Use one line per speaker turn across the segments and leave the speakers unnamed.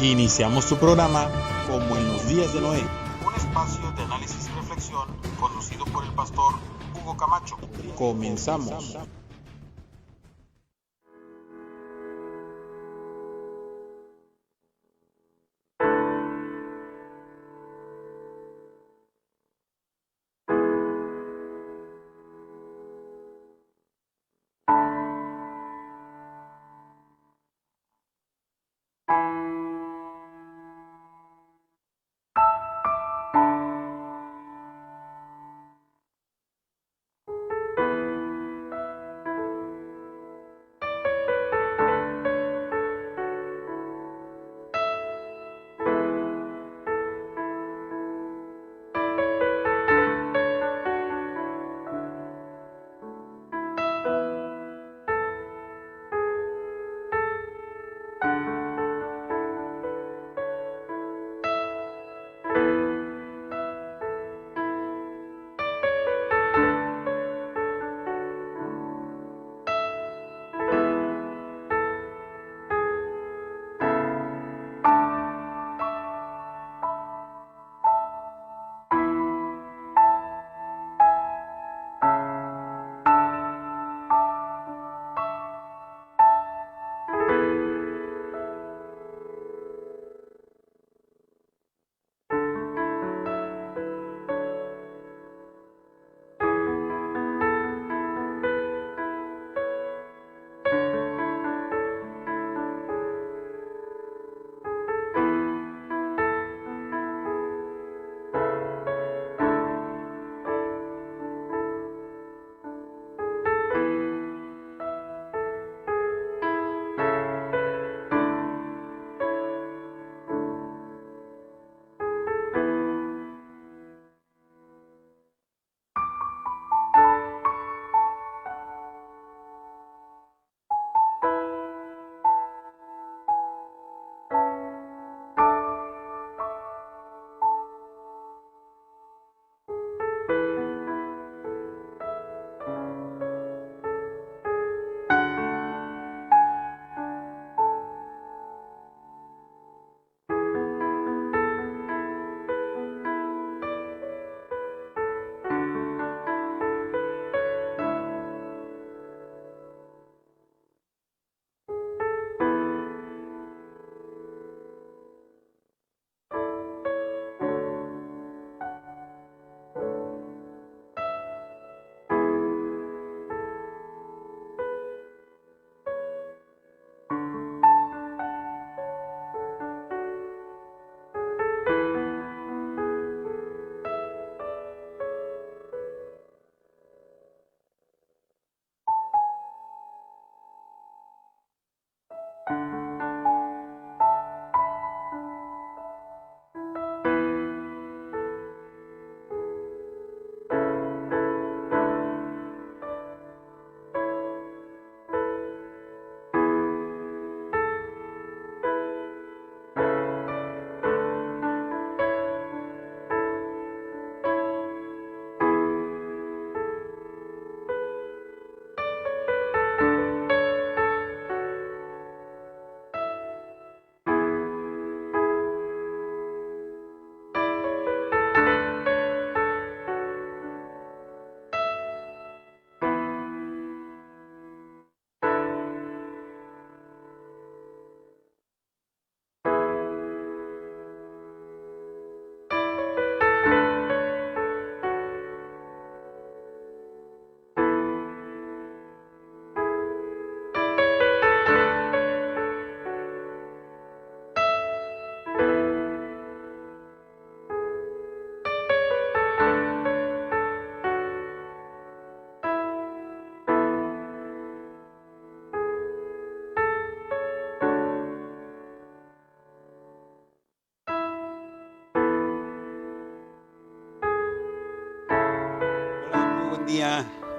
Iniciamos tu programa como en los días de Noé, un espacio de análisis y reflexión conducido por el pastor Hugo Camacho. Comenzamos.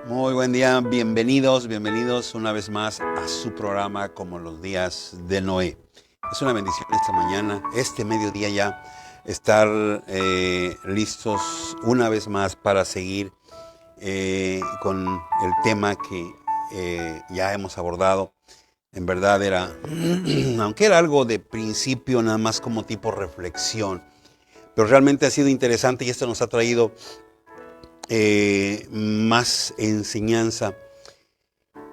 Muy buen día, bienvenidos una vez más a su programa como los días de Noé. Es una bendición esta mañana, este mediodía ya, estar listos una vez más para seguir con el tema que ya hemos abordado En verdad era, aunque era algo de principio, nada más como tipo reflexión, pero realmente ha sido interesante y esto nos ha traído más enseñanza.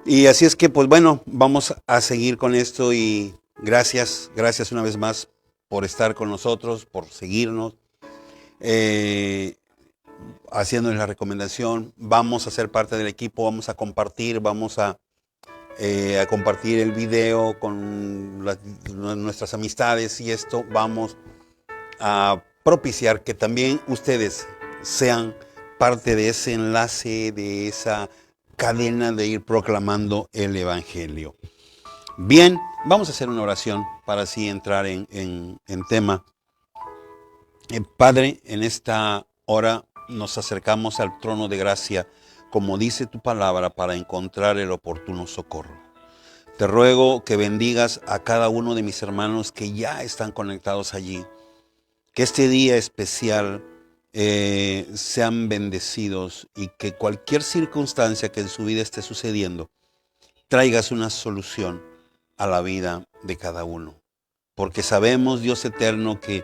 Y así es que, pues bueno, vamos a seguir con esto y gracias una vez más por estar con nosotros, por seguirnos, haciéndoles la recomendación. Vamos a ser parte del equipo, vamos a compartir, vamos a compartir el video con nuestras amistades y esto vamos a propiciar que también ustedes sean parte de ese enlace, de esa cadena de ir proclamando el Evangelio. Bien, vamos a hacer una oración para así entrar en tema. Padre, en esta hora nos acercamos al trono de gracia, como dice tu palabra, para encontrar el oportuno socorro. Te ruego que bendigas a cada uno de mis hermanos que ya están conectados allí, que este día especial sean bendecidos y que cualquier circunstancia que en su vida esté sucediendo, traigas una solución a la vida de cada uno. Porque sabemos, Dios eterno, que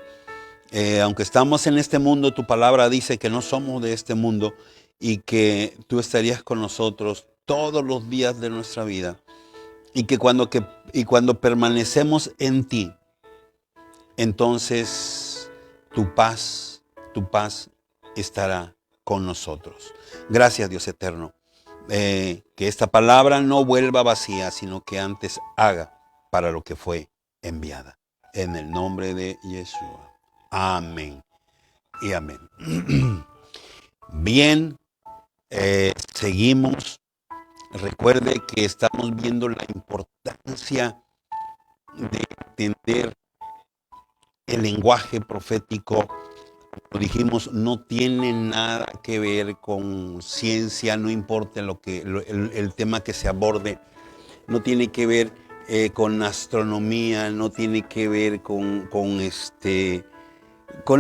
aunque estamos en este mundo, tu palabra dice que no somos de este mundo y que tú estarías con nosotros todos los días de nuestra vida. Y que cuando permanecemos en ti, entonces tu paz estará con nosotros. Gracias, Dios eterno. Que esta palabra no vuelva vacía, sino que antes haga para lo que fue enviada. En el nombre de Yeshua. Amén y amén. Bien, seguimos. Recuerde que estamos viendo la importancia de entender el lenguaje profético. Como dijimos, no tiene nada que ver con ciencia, no importa el tema que se aborde, no tiene que ver con astronomía, no tiene que ver con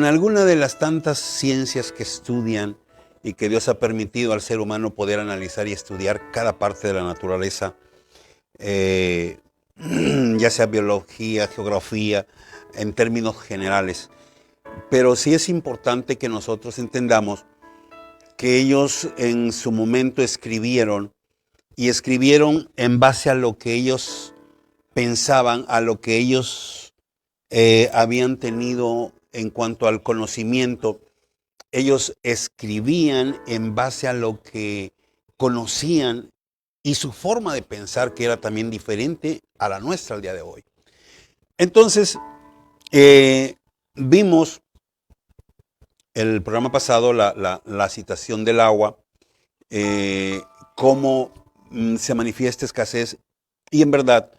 alguna de las tantas ciencias que estudian y que Dios ha permitido al ser humano poder analizar y estudiar cada parte de la naturaleza, ya sea biología, geografía, en términos generales. Pero sí es importante que nosotros entendamos que ellos en su momento escribieron en base a lo que ellos pensaban, a lo que ellos habían tenido en cuanto al conocimiento. Ellos escribían en base a lo que conocían y su forma de pensar, que era también diferente a la nuestra al día de hoy. Entonces, vimos el programa pasado la citación del agua, cómo se manifiesta escasez, y en verdad,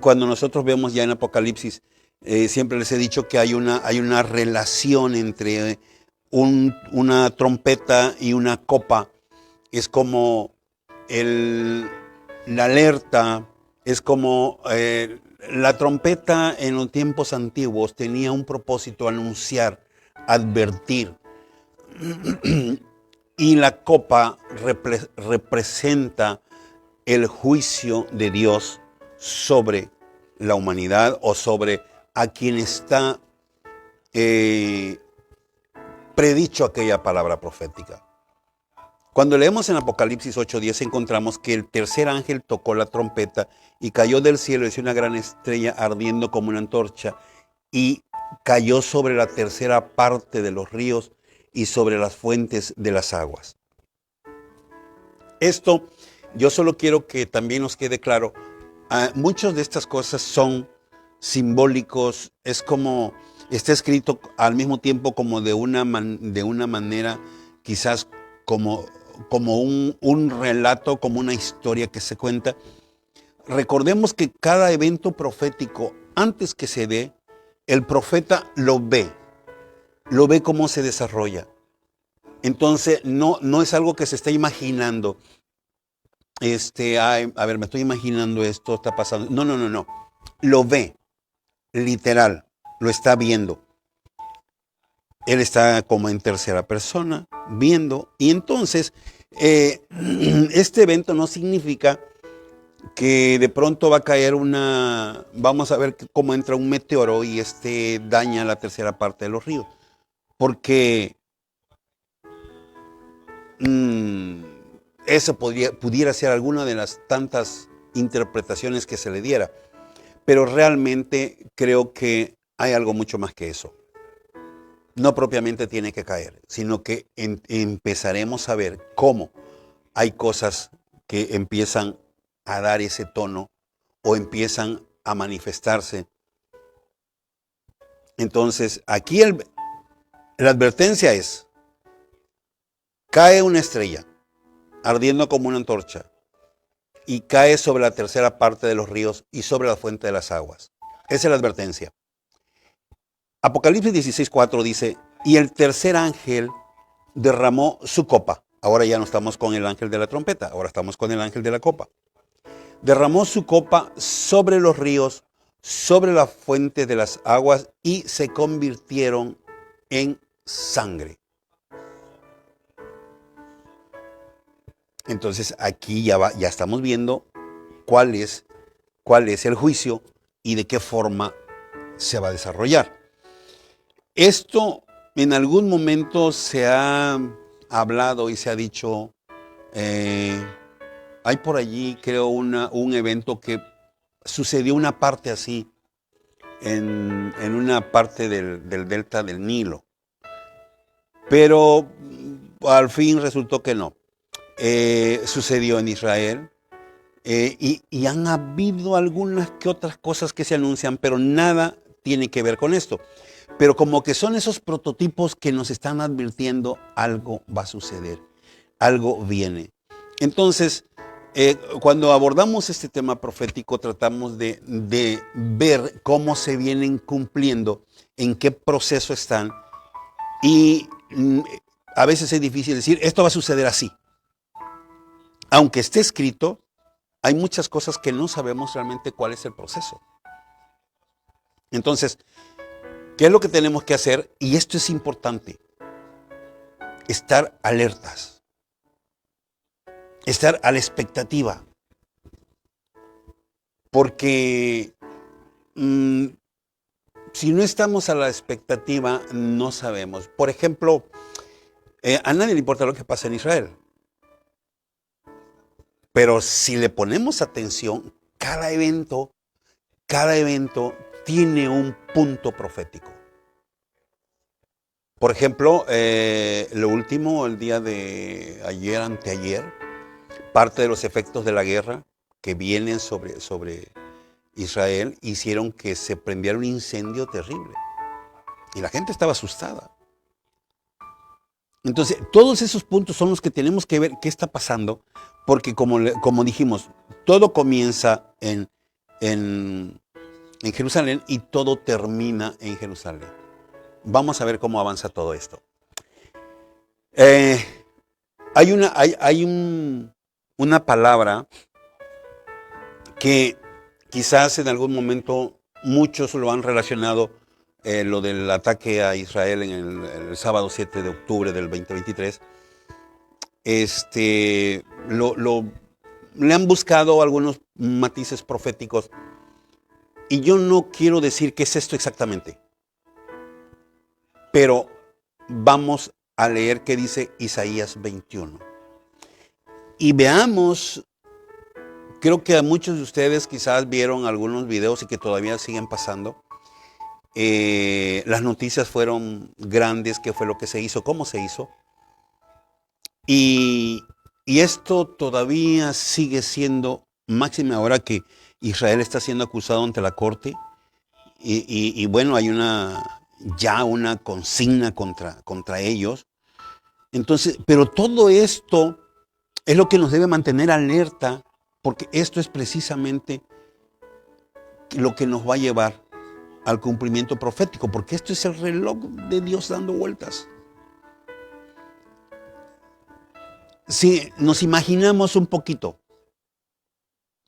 cuando nosotros vemos ya en Apocalipsis, siempre les he dicho que hay una relación entre una trompeta y una copa. Es como la alerta, es como la trompeta en los tiempos antiguos tenía un propósito: anunciar, advertir. Y la copa representa el juicio de Dios sobre la humanidad o sobre a quien está predicho aquella palabra profética. Cuando leemos en Apocalipsis 8:10 encontramos que el tercer ángel tocó la trompeta y cayó del cielo una gran estrella ardiendo como una antorcha y cayó sobre la tercera parte de los ríos y sobre las fuentes de las aguas. Esto yo solo quiero que también nos quede claro. Muchas de estas cosas son simbólicos, es como está escrito al mismo tiempo como de una manera quizás como un relato, como una historia que se cuenta. Recordemos que cada evento profético, antes que se dé, el profeta lo ve cómo se desarrolla. Entonces no es algo que se está imaginando. Me estoy imaginando esto, está pasando. No. Lo ve, literal, lo está viendo. Él está como en tercera persona, viendo. Y entonces, este evento no significa que de pronto va a caer vamos a ver cómo entra un meteoro y daña la tercera parte de los ríos. Porque eso pudiera ser alguna de las tantas interpretaciones que se le diera. Pero realmente creo que hay algo mucho más que eso. No propiamente tiene que caer, sino que empezaremos a ver cómo hay cosas que empiezan a dar ese tono o empiezan a manifestarse. Entonces, aquí la advertencia es: cae una estrella ardiendo como una antorcha y cae sobre la tercera parte de los ríos y sobre la fuente de las aguas. Esa es la advertencia. Apocalipsis 16:4 dice: y el tercer ángel derramó su copa. Ahora ya no estamos con el ángel de la trompeta, ahora estamos con el ángel de la copa. Derramó su copa sobre los ríos, sobre la fuente de las aguas, y se convirtieron en sangre. Entonces aquí ya estamos viendo cuál es el juicio y de qué forma se va a desarrollar. Esto en algún momento se ha hablado y se ha dicho, hay por allí creo un evento que sucedió una parte así en una parte del delta del Nilo, pero al fin resultó que no. Sucedió en Israel y han habido algunas que otras cosas que se anuncian, pero nada tiene que ver con esto. Pero como que son esos prototipos que nos están advirtiendo, algo va a suceder, algo viene. Entonces, cuando abordamos este tema profético, tratamos de ver cómo se vienen cumpliendo, en qué proceso están, y a veces es difícil decir, esto va a suceder así. Aunque esté escrito, hay muchas cosas que no sabemos realmente cuál es el proceso. Entonces, ¿qué es lo que tenemos que hacer? Y esto es importante: estar alertas, estar a la expectativa. Porque si no estamos a la expectativa, no sabemos. Por ejemplo, a nadie le importa lo que pasa en Israel. Pero si le ponemos atención, cada evento tiene un punto profético. Por ejemplo, lo último, el día de ayer, anteayer, parte de los efectos de la guerra que vienen sobre Israel hicieron que se prendiera un incendio terrible. Y la gente estaba asustada. Entonces, todos esos puntos son los que tenemos que ver qué está pasando, porque como dijimos, todo comienza en Jerusalén y todo termina en Jerusalén. Vamos a ver cómo avanza todo esto. Hay una palabra que quizás en algún momento muchos lo han relacionado, lo del ataque a Israel en el sábado 7 de octubre del 2023. Le han buscado algunos matices proféticos y yo no quiero decir qué es esto exactamente, pero vamos a leer qué dice Isaías 21 y veamos. Creo que a muchos de ustedes quizás vieron algunos videos y que todavía siguen pasando. Las noticias fueron grandes, qué fue lo que se hizo, cómo se hizo. Y esto todavía sigue siendo máxima ahora que Israel está siendo acusado ante la corte. Y bueno, hay ya una consigna contra ellos. Entonces, pero todo esto es lo que nos debe mantener alerta, porque esto es precisamente lo que nos va a llevar al cumplimiento profético, porque esto es el reloj de Dios dando vueltas. Si nos imaginamos un poquito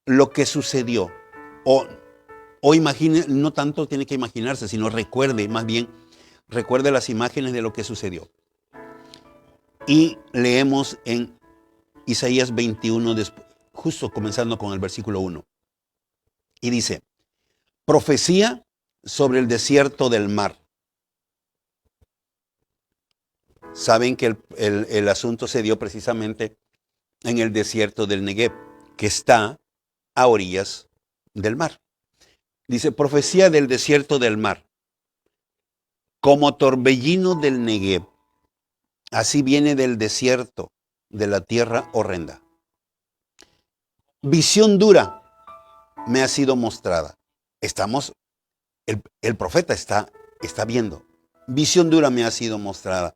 lo que sucedió, o imagine, no tanto tiene que imaginarse, sino recuerde las imágenes de lo que sucedió. Y leemos en Isaías 21, justo comenzando con el versículo 1. Y dice, profecía sobre el desierto del mar. Saben que el asunto se dio precisamente en el desierto del Negev, que está a orillas del mar. Dice, profecía del desierto del mar. Como torbellino del Negev, así viene del desierto de la tierra horrenda. Visión dura me ha sido mostrada. El profeta está viendo. Visión dura me ha sido mostrada.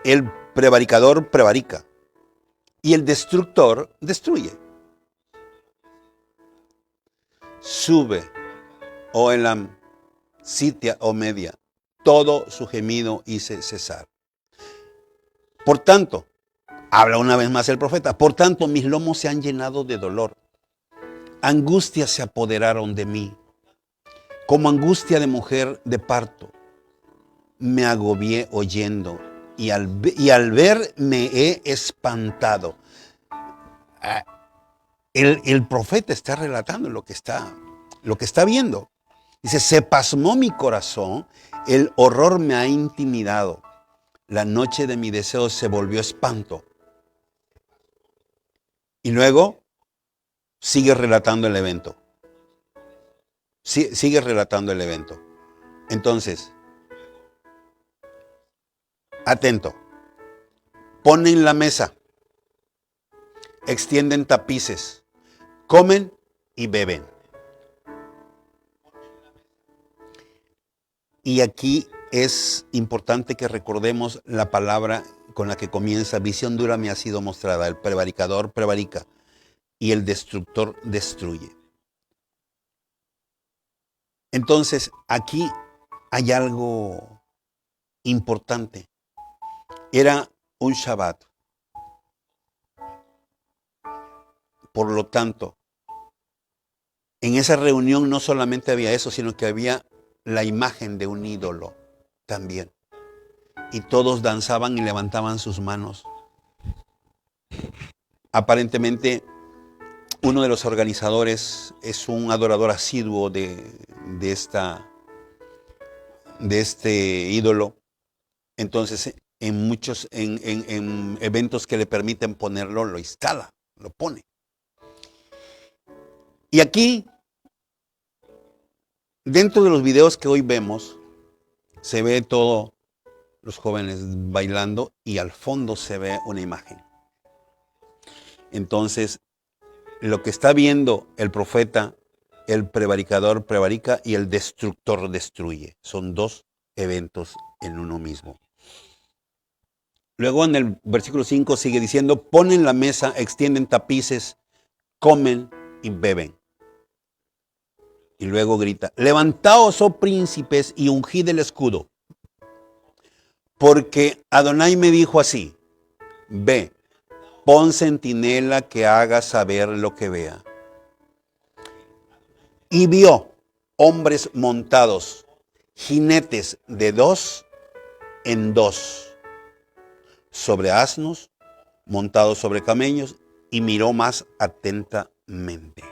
El prevaricador prevarica y el destructor destruye. Sube, oh Elam, sitia, oh Media, todo su gemido hice cesar. Por tanto, habla una vez más el profeta, por tanto mis lomos se han llenado de dolor, angustias se apoderaron de mí, como angustia de mujer de parto. Me agobié oyendo y al ver me he espantado. El profeta está relatando lo que está viendo. Dice, se pasmó mi corazón, el horror me ha intimidado. La noche de mi deseo se volvió espanto. Y luego sigue relatando el evento. Sigue relatando el evento. Entonces, atento. Ponen la mesa, extienden tapices, comen y beben. Y aquí es importante que recordemos la palabra con la que comienza, visión dura me ha sido mostrada, el prevaricador prevarica y el destructor destruye. Entonces, aquí hay algo importante. Era un Shabbat. Por lo tanto, en esa reunión no solamente había eso, sino que había la imagen de un ídolo también. Y todos danzaban y levantaban sus manos. Aparentemente, uno de los organizadores es un adorador asiduo de este ídolo. Entonces, en eventos que le permiten ponerlo, lo instala, lo pone. Y aquí, dentro de los videos que hoy vemos, se ve todos los jóvenes bailando y al fondo se ve una imagen. Entonces, lo que está viendo el profeta, el prevaricador prevarica y el destructor destruye. Son dos eventos en uno mismo. Luego en el versículo 5 sigue diciendo, ponen la mesa, extienden tapices, comen y beben. Y luego grita, levantaos, oh príncipes, y ungid el escudo. Porque Adonai me dijo así, ve, pon centinela que haga saber lo que vea. Y vio hombres montados, jinetes de 2 en 2, sobre asnos, montados sobre camellos, y miró más atentamente.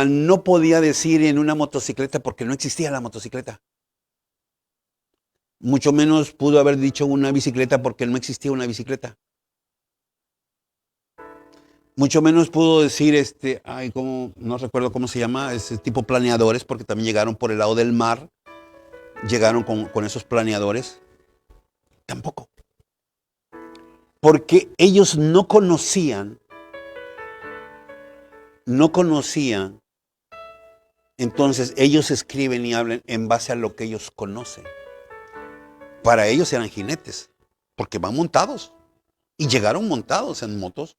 No podía decir en una motocicleta porque no existía la motocicleta. Mucho menos pudo haber dicho una bicicleta porque no existía una bicicleta. Mucho menos pudo decir, no recuerdo cómo se llama, ese tipo planeadores, porque también llegaron por el lado del mar, llegaron con esos planeadores. Tampoco. Porque ellos no conocían, entonces ellos escriben y hablan en base a lo que ellos conocen. Para ellos eran jinetes, porque van montados, y llegaron montados en motos,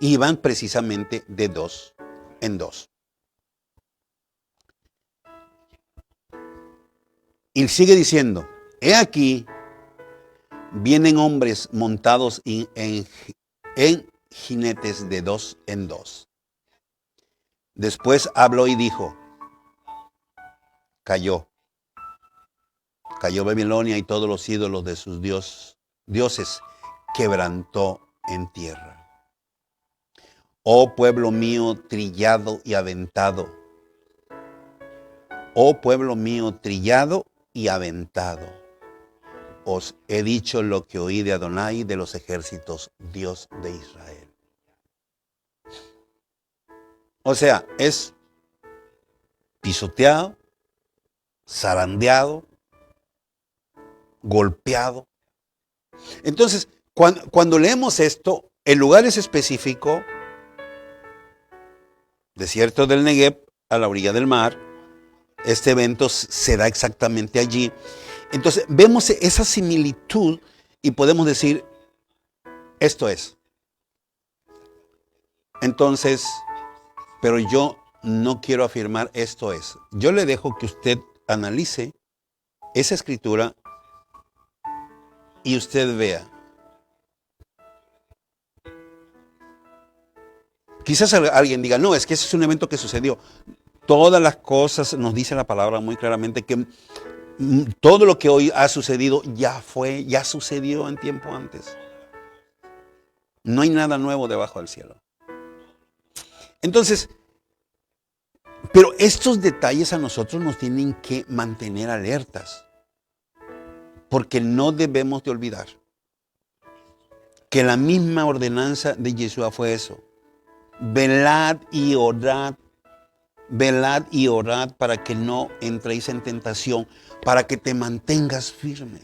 y iban precisamente de 2 en 2. Y sigue diciendo, he aquí, vienen hombres montados en jinetes de 2 en 2. Después habló y dijo, cayó Babilonia y todos los ídolos de sus dioses, quebrantó en tierra. Oh pueblo mío, trillado y aventado. Oh pueblo mío, trillado y aventado. Os he dicho lo que oí de Adonai de los ejércitos, Dios de Israel. O sea, es pisoteado, zarandeado, golpeado. Entonces, cuando leemos esto, el lugar es específico, desierto del Negev, a la orilla del mar. Este evento se da exactamente allí. Entonces, vemos esa similitud y podemos decir, esto es. Entonces, pero yo no quiero afirmar esto es. Yo le dejo que usted analice esa escritura y usted vea. Quizás alguien diga, no, es que ese es un evento que sucedió. Todas las cosas, nos dice la palabra muy claramente, que todo lo que hoy ha sucedido ya sucedió en tiempo antes. No hay nada nuevo debajo del cielo. Entonces, pero estos detalles a nosotros nos tienen que mantener alertas, porque no debemos de olvidar que la misma ordenanza de Yeshua fue eso. Velad y orad para que no entréis en tentación, para que te mantengas firme.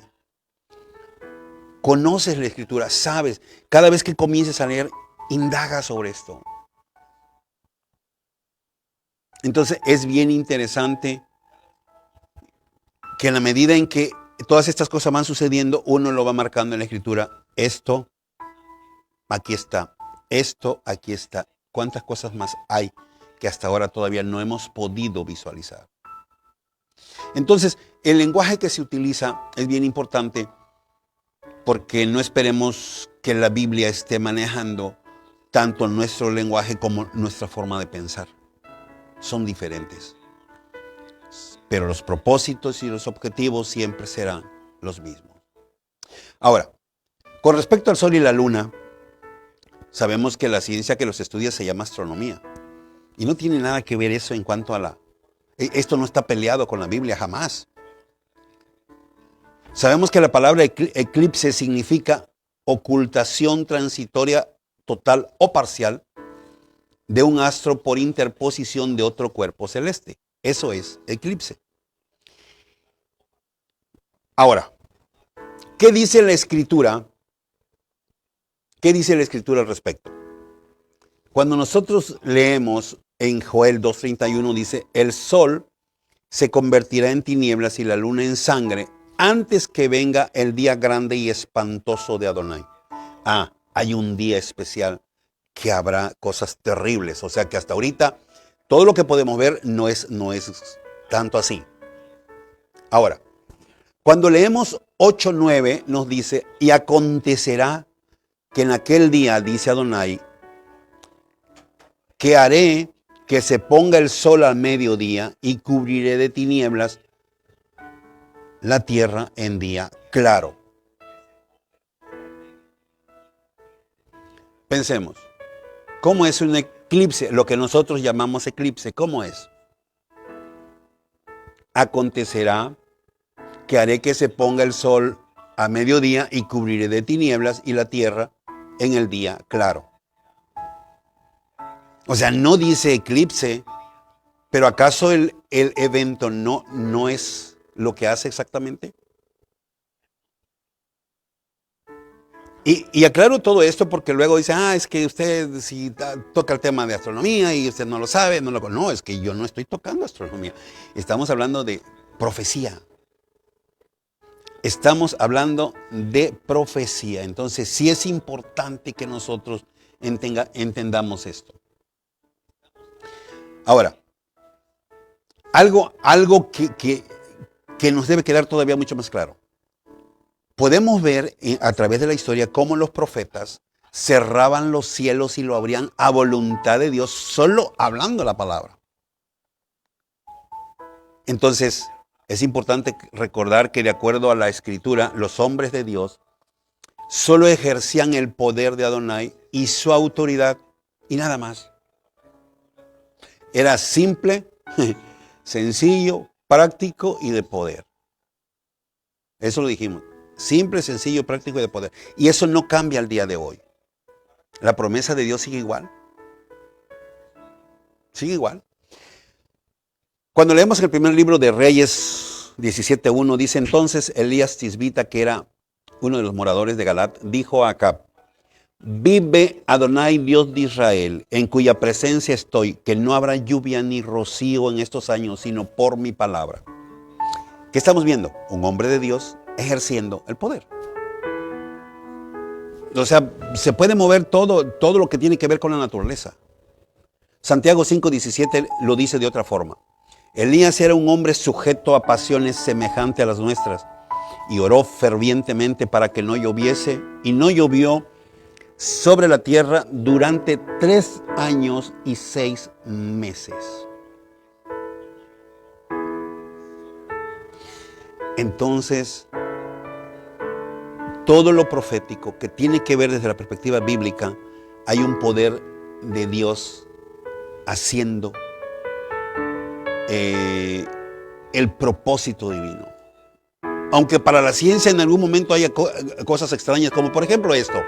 Conoces la escritura, sabes, cada vez que comiences a leer, indaga sobre esto. Entonces es bien interesante que en la medida en que todas estas cosas van sucediendo, uno lo va marcando en la escritura. Esto, aquí está. Esto, aquí está. ¿Cuántas cosas más hay que hasta ahora todavía no hemos podido visualizar? Entonces, el lenguaje que se utiliza es bien importante porque no esperemos que la Biblia esté manejando tanto nuestro lenguaje como nuestra forma de pensar. Son diferentes. Pero los propósitos y los objetivos siempre serán los mismos. Ahora, con respecto al sol y la luna, sabemos que la ciencia que los estudia se llama astronomía. Y no tiene nada que ver eso en cuanto a esto no está peleado con la Biblia, jamás. Sabemos que la palabra eclipse significa ocultación transitoria total o parcial de un astro por interposición de otro cuerpo celeste. Eso es eclipse. Ahora, ¿qué dice la Escritura? ¿Qué dice la Escritura al respecto? Cuando nosotros leemos en Joel 2:31 dice, el sol se convertirá en tinieblas y la luna en sangre antes que venga el día grande y espantoso de Adonai. Hay un día especial que habrá cosas terribles. O sea que hasta ahorita todo lo que podemos ver no es tanto así. Ahora, cuando leemos 8:9 nos dice, y acontecerá que en aquel día, dice Adonai, que haré que se ponga el sol al mediodía y cubriré de tinieblas la tierra en día claro. Pensemos, ¿cómo es un eclipse? Lo que nosotros llamamos eclipse, ¿cómo es? Acontecerá que haré que se ponga el sol a mediodía y cubriré de tinieblas y la tierra en el día claro. O sea, no dice eclipse, pero ¿acaso el evento no es lo que hace exactamente? Y aclaro todo esto porque luego dice, es que usted si toca el tema de astronomía y usted no lo sabe, no, es que yo no estoy tocando astronomía. Estamos hablando de profecía. Estamos hablando de profecía. Entonces, sí es importante que nosotros entendamos esto. Ahora, algo que nos debe quedar todavía mucho más claro. Podemos ver a través de la historia cómo los profetas cerraban los cielos y lo abrían a voluntad de Dios, solo hablando la palabra. Entonces, es importante recordar que de acuerdo a la Escritura, los hombres de Dios solo ejercían el poder de Adonai y su autoridad y nada más. Era simple, sencillo, práctico y de poder. Eso lo dijimos. Simple, sencillo, práctico y de poder. Y eso no cambia al día de hoy. La promesa de Dios sigue igual. Sigue igual. Cuando leemos el primer libro de Reyes 17:1, dice: entonces Elías Tisbita, que era uno de los moradores de Galat, dijo a Acab: vive Adonai, Dios de Israel, en cuya presencia estoy, que no habrá lluvia ni rocío en estos años, sino por mi palabra. ¿Qué estamos viendo? Un hombre de Dios ejerciendo el poder. O sea, se puede mover todo lo que tiene que ver con la naturaleza. Santiago 5:17 lo dice de otra forma. Elías era un hombre sujeto a pasiones semejantes a las nuestras y oró fervientemente para que no lloviese, y no llovió sobre la tierra durante 3 años y 6 meses. Entonces, todo lo profético que tiene que ver desde la perspectiva bíblica, hay un poder de Dios haciendo el propósito divino. Aunque para la ciencia en algún momento haya cosas extrañas, como por ejemplo esto.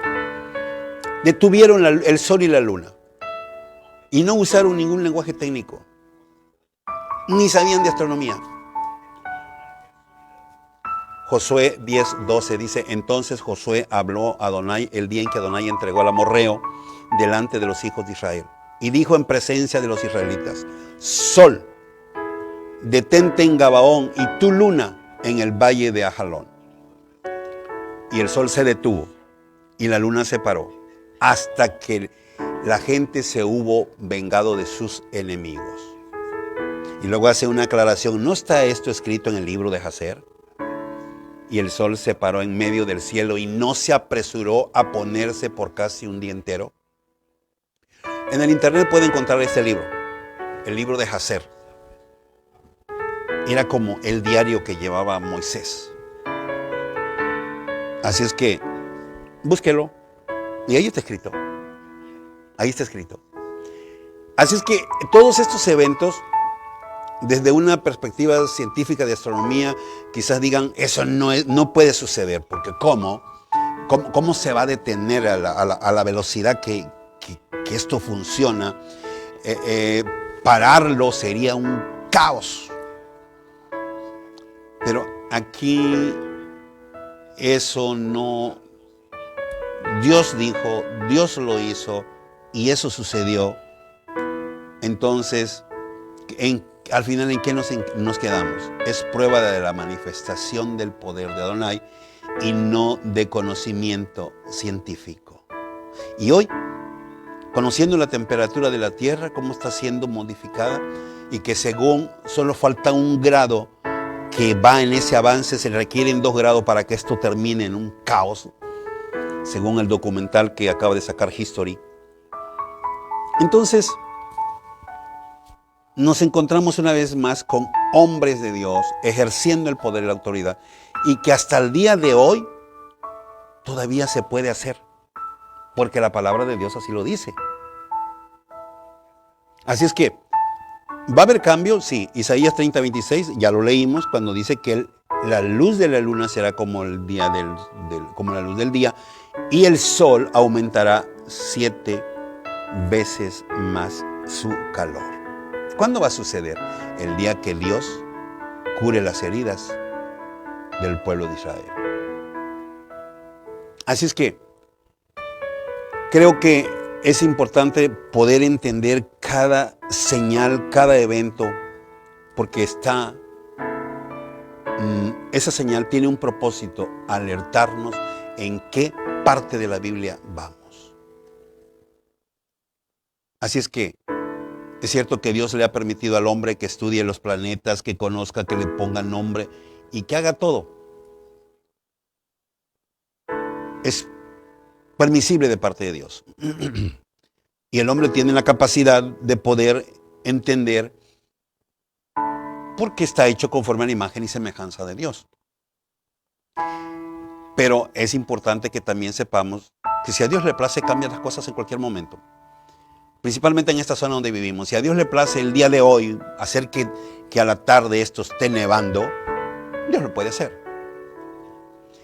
Detuvieron el sol y la luna y no usaron ningún lenguaje técnico, ni sabían de astronomía. Josué 10:12 dice: entonces Josué habló a Adonai el día en que Adonai entregó al amorreo delante de los hijos de Israel, y dijo en presencia de los israelitas: sol, detente en Gabaón, y tu luna en el valle de Ajalón. Y el sol se detuvo y la luna se paró hasta que la gente se hubo vengado de sus enemigos. Y luego hace una aclaración: ¿no está esto escrito en el libro de Jacer? Y el sol se paró en medio del cielo y no se apresuró a ponerse por casi un día entero. En el internet puede encontrar este libro, el libro de Jacer. Era como el diario que llevaba Moisés. Así es que búsquelo y ahí está escrito. Ahí está escrito. Así es que todos estos eventos, desde una perspectiva científica de astronomía, quizás digan: eso no puede suceder, porque ¿cómo se va a detener a la velocidad que esto funciona? Pararlo sería un caos. Pero aquí eso no. Dios dijo, Dios lo hizo y eso sucedió. Entonces, al final, ¿en qué nos quedamos? Es prueba de la manifestación del poder de Adonai y no de conocimiento científico. Y hoy, conociendo la temperatura de la Tierra, cómo está siendo modificada, y que según solo falta 1 grado que va en ese avance, se requieren 2 grados para que esto termine en un caos, según el documental que acaba de sacar History. Entonces, nos encontramos una vez más con hombres de Dios ejerciendo el poder y la autoridad, y que hasta el día de hoy todavía se puede hacer, porque la palabra de Dios así lo dice. Así es que, ¿va a haber cambio? Sí. Isaías 30:26, ya lo leímos, cuando dice que la luz de la luna será como el día como la luz del día, y el sol aumentará 7 veces más su calor. ¿Cuándo va a suceder? El día que Dios cure las heridas del pueblo de Israel. Así es que creo que es importante poder entender cada señal, cada evento, porque esa señal tiene un propósito: alertarnos en qué parte de la Biblia vamos. Así es que es cierto que Dios le ha permitido al hombre que estudie los planetas, que conozca, que le ponga nombre y que haga todo. Es permisible de parte de Dios. Y el hombre tiene la capacidad de poder entender porque está hecho conforme a la imagen y semejanza de Dios. Pero es importante que también sepamos que si a Dios le place, cambia las cosas en cualquier momento. Principalmente en esta zona donde vivimos. Si a Dios le place el día de hoy hacer que a la tarde esto esté nevando, Dios lo puede hacer.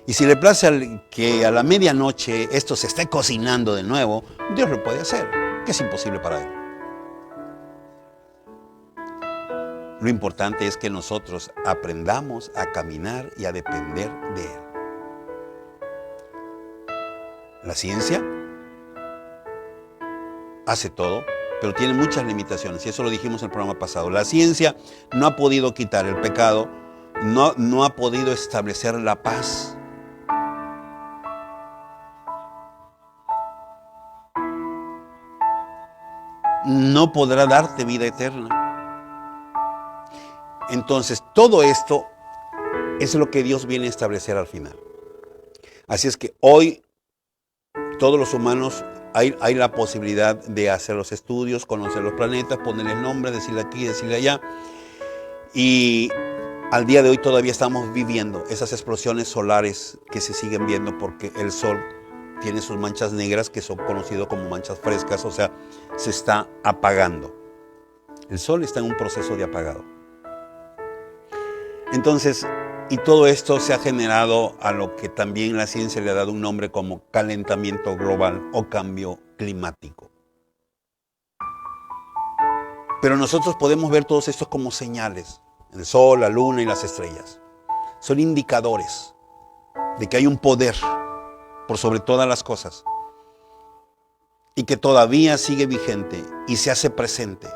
Y si le place que a la medianoche esto se esté cocinando de nuevo, Dios lo puede hacer, que es imposible para Él. Lo importante es que nosotros aprendamos a caminar y a depender de Él. La ciencia hace todo, pero tiene muchas limitaciones, y eso lo dijimos en el programa pasado. La ciencia no ha podido quitar el pecado, no ha podido establecer la paz. No podrá darte vida eterna. Entonces, todo esto es lo que Dios viene a establecer al final. Así es que hoy todos los humanos hay la posibilidad de hacer los estudios, conocer los planetas, ponerles nombres, decirle aquí, decirle allá. Y al día de hoy todavía estamos viviendo esas explosiones solares que se siguen viendo porque el Sol tiene sus manchas negras que son conocidas como manchas frescas, o sea, se está apagando. El Sol está en un proceso de apagado. Entonces, y todo esto se ha generado a lo que también la ciencia le ha dado un nombre como calentamiento global o cambio climático. Pero nosotros podemos ver todos estos como señales. El sol, la luna y las estrellas. Son indicadores de que hay un poder por sobre todas las cosas y que todavía sigue vigente y se hace presente.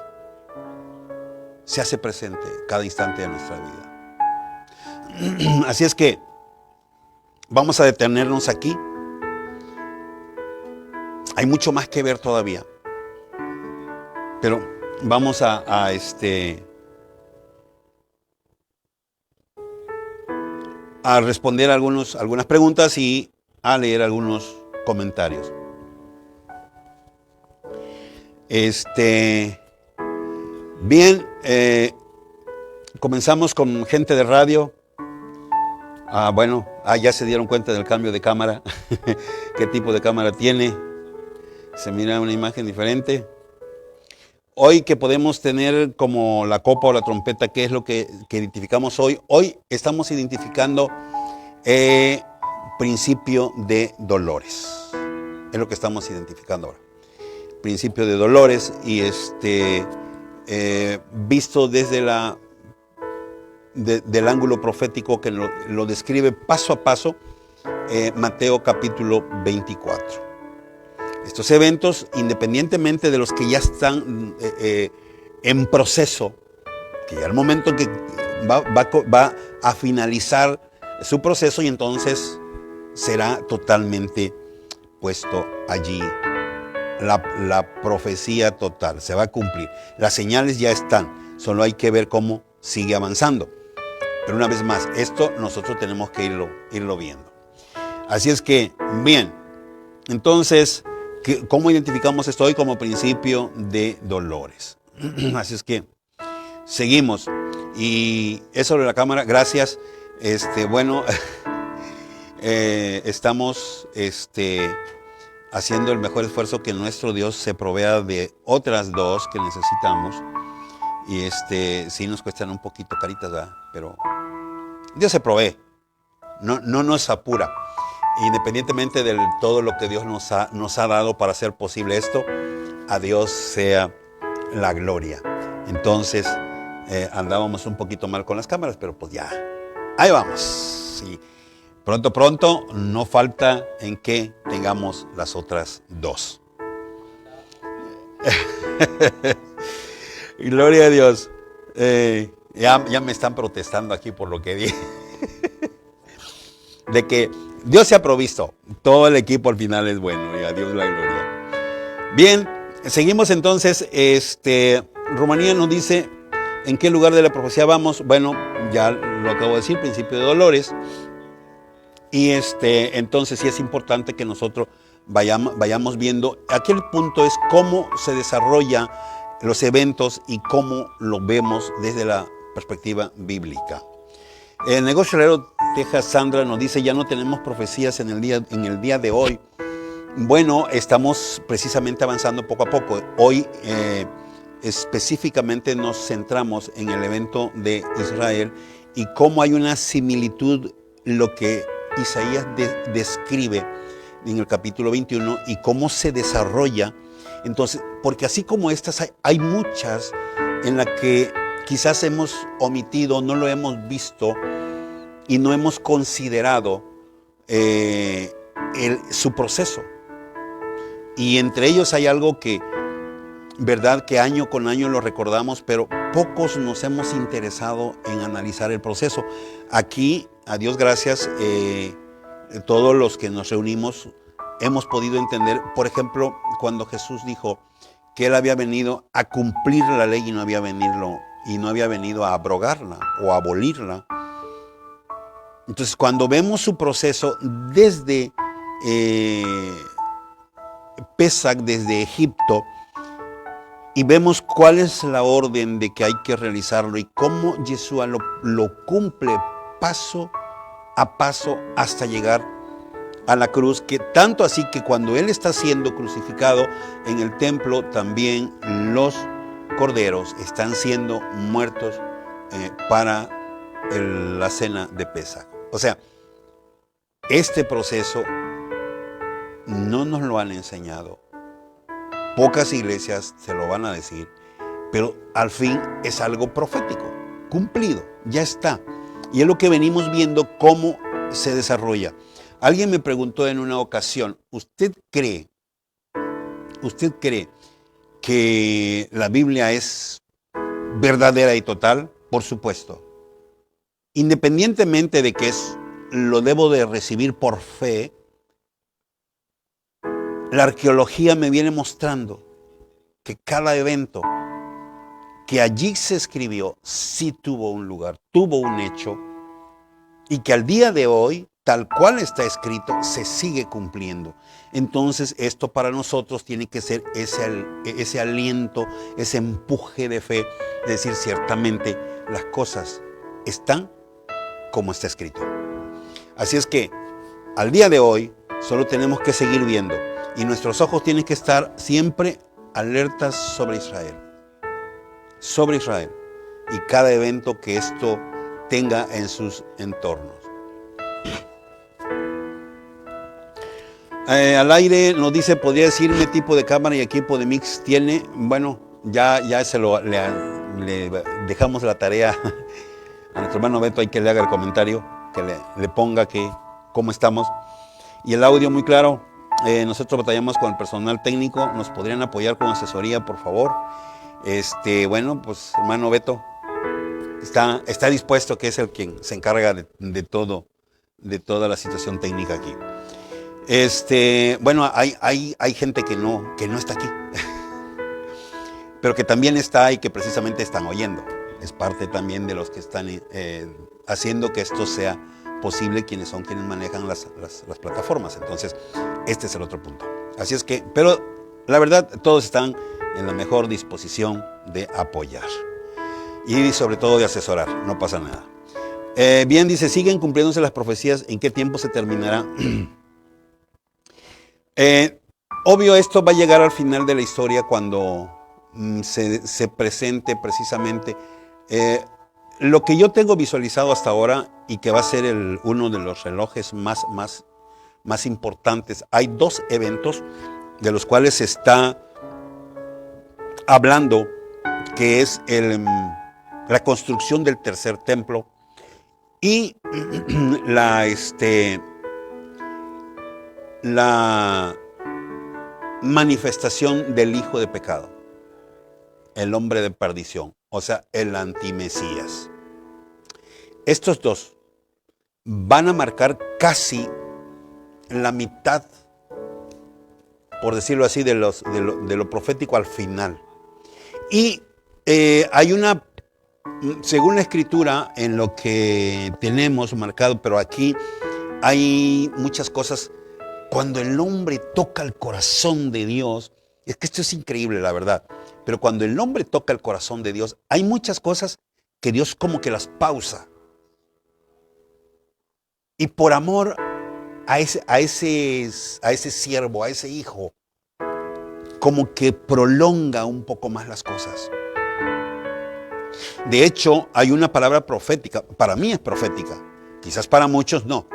Se hace presente cada instante de nuestra vida. Así es que vamos a detenernos aquí. Hay mucho más que ver todavía. Pero vamos a responder algunas preguntas y a leer algunos comentarios. Bien, comenzamos con gente de radio. Bueno, ya se dieron cuenta del cambio de cámara. ¿Qué tipo de cámara tiene? Se mira una imagen diferente. Hoy que podemos tener como la copa o la trompeta, ¿qué es lo que identificamos hoy? Hoy estamos identificando principio de dolores. Es lo que estamos identificando ahora. Principio de dolores y visto desde del ángulo profético que lo describe paso a paso Mateo capítulo 24. Estos eventos, independientemente de los que ya están en proceso, que ya el momento que va a finalizar su proceso y entonces será totalmente puesto allí la profecía total, se va a cumplir. Las señales ya están, solo hay que ver cómo sigue avanzando. Pero una vez más, esto nosotros tenemos que irlo viendo. Así es que, bien, entonces, ¿cómo identificamos esto hoy? Como principio de dolores. Así es que, seguimos. Y eso de la cámara, gracias. Bueno, estamos haciendo el mejor esfuerzo que nuestro Dios se provea de otras dos que necesitamos. Y sí nos cuestan un poquito caritas, ¿verdad? Pero Dios se provee, no nos apura. Independientemente de todo lo que Dios nos ha dado para hacer posible esto, a Dios sea la gloria. Entonces, andábamos un poquito mal con las cámaras, pero pues ya, ahí vamos. Sí. Pronto, no falta en que tengamos las otras dos. Gloria a Dios. Ya me están protestando aquí por lo que dije. De que Dios se ha provisto. Todo el equipo al final es bueno. Y a Dios la gloria. Bien, seguimos entonces. Rumanía nos dice en qué lugar de la profecía vamos. Bueno, ya lo acabo de decir, principio de dolores. Y entonces sí es importante que nosotros vayamos viendo. Aquí el punto es cómo se desarrolla los eventos y cómo lo vemos desde la perspectiva bíblica. El negocio Texas, Sandra nos dice, ya no tenemos profecías en el día de hoy. Bueno, estamos precisamente avanzando poco a poco. Hoy específicamente nos centramos en el evento de Israel y cómo hay una similitud lo que Isaías describe en el capítulo 21 y cómo se desarrolla. Entonces, porque así como estas hay muchas en las que quizás hemos omitido, no lo hemos visto y no hemos considerado su proceso. Y entre ellos hay algo que, verdad, que año con año lo recordamos, pero pocos nos hemos interesado en analizar el proceso. Aquí, a Dios gracias, todos los que nos reunimos hemos podido entender, por ejemplo, cuando Jesús dijo que Él había venido a cumplir la ley y no había venido a abrogarla o a abolirla. Entonces, cuando vemos su proceso desde Pesach, desde Egipto, y vemos cuál es la orden de que hay que realizarlo y cómo Yeshua lo cumple paso a paso hasta llegar a la cruz, que tanto así que cuando Él está siendo crucificado en el templo, también los corderos están siendo muertos para la cena de Pesaj. O sea, este proceso no nos lo han enseñado. Pocas iglesias se lo van a decir, pero al fin es algo profético, cumplido, ya está. Y es lo que venimos viendo cómo se desarrolla. Alguien me preguntó en una ocasión, ¿usted cree que la Biblia es verdadera y total? Por supuesto. Independientemente de que lo debo de recibir por fe, la arqueología me viene mostrando que cada evento que allí se escribió sí tuvo un lugar, tuvo un hecho, y que al día de hoy, tal cual está escrito, se sigue cumpliendo. Entonces esto para nosotros tiene que ser ese aliento, ese empuje de fe, de decir ciertamente las cosas están como está escrito. Así es que al día de hoy solo tenemos que seguir viendo y nuestros ojos tienen que estar siempre alertas sobre Israel y cada evento que esto tenga en sus entornos. Al aire nos dice, ¿podría decirme tipo de cámara y equipo de mix tiene? Bueno, ya le dejamos la tarea a nuestro hermano Beto, hay que le haga el comentario, que le ponga cómo estamos. Y el audio muy claro, nosotros batallamos con el personal técnico, nos podrían apoyar con asesoría, por favor. Bueno, pues hermano Beto está dispuesto, que es el quien se encarga de toda la situación técnica aquí. Bueno, hay gente que no está aquí, pero que también está y que precisamente están oyendo. Es parte también de los que están haciendo que esto sea posible, quienes manejan las plataformas. Entonces, este es el otro punto. Así es que, pero la verdad, todos están en la mejor disposición de apoyar y sobre todo de asesorar, no pasa nada. Bien, dice, siguen cumpliéndose las profecías, ¿en qué tiempo se terminará? Obvio, esto va a llegar al final de la historia cuando se presente precisamente lo que yo tengo visualizado hasta ahora y que va a ser uno de los relojes más importantes. Hay dos eventos de los cuales se está hablando, que es la construcción del tercer templo y la manifestación del hijo de pecado, el hombre de perdición, o sea, el antimesías. Estos dos van a marcar casi la mitad, por decirlo así, de lo profético al final. Y hay según la escritura, en lo que tenemos marcado, pero aquí hay muchas cosas. Cuando el hombre toca el corazón de Dios, es que esto es increíble, la verdad, pero cuando el hombre toca el corazón de Dios, hay muchas cosas que Dios como que las pausa. Y por amor a ese siervo, a ese hijo, como que prolonga un poco más las cosas. De hecho, hay una palabra profética, para mí es profética, quizás para muchos no,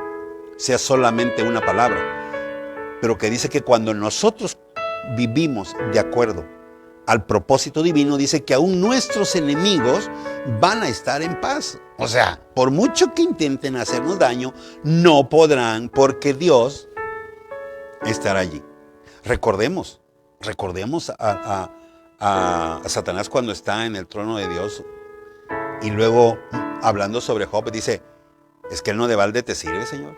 sea solamente una palabra, pero que dice que cuando nosotros vivimos de acuerdo al propósito divino, dice que aún nuestros enemigos van a estar en paz. O sea, por mucho que intenten hacernos daño, no podrán, porque Dios estará allí. Recordemos a Satanás cuando está en el trono de Dios y luego hablando sobre Job dice, es que él no de balde te sirve, Señor.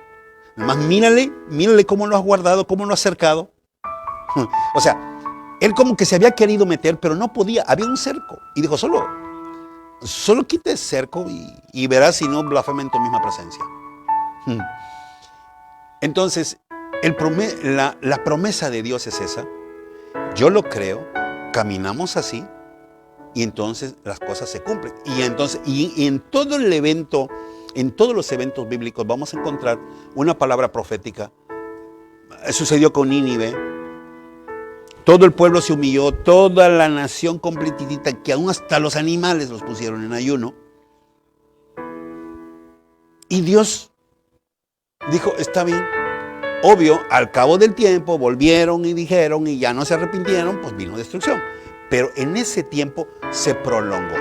Nomás mírale cómo lo has guardado, cómo lo has cercado. O sea, él como que se había querido meter, pero no podía, había un cerco. Y dijo, solo quita el cerco y verás si no blasfema en tu misma presencia. Entonces, la promesa de Dios es esa. Yo lo creo, caminamos así y entonces las cosas se cumplen. Y en todo el evento, en todos los eventos bíblicos vamos a encontrar una palabra profética. Sucedió con Nínive. Todo el pueblo se humilló, toda la nación completita, que aún hasta los animales los pusieron en ayuno. Y Dios dijo, está bien. Obvio, al cabo del tiempo volvieron y dijeron y ya no se arrepintieron, pues vino destrucción. Pero en ese tiempo se prolongó.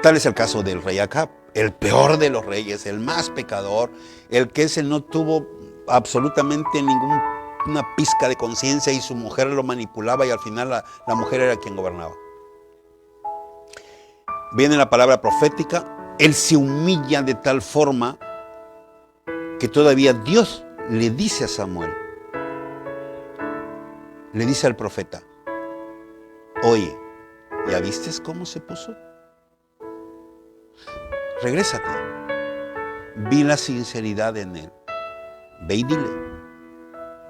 Tal es el caso del rey Acab, el peor de los reyes, el más pecador, el que no tuvo absolutamente una pizca de conciencia y su mujer lo manipulaba y al final la mujer era quien gobernaba. Viene la palabra profética, él se humilla de tal forma que todavía Dios le dice a Samuel, le dice al profeta, oye, ¿ya vistes cómo se puso? Regrésate. Vi la sinceridad en él. Ve y dile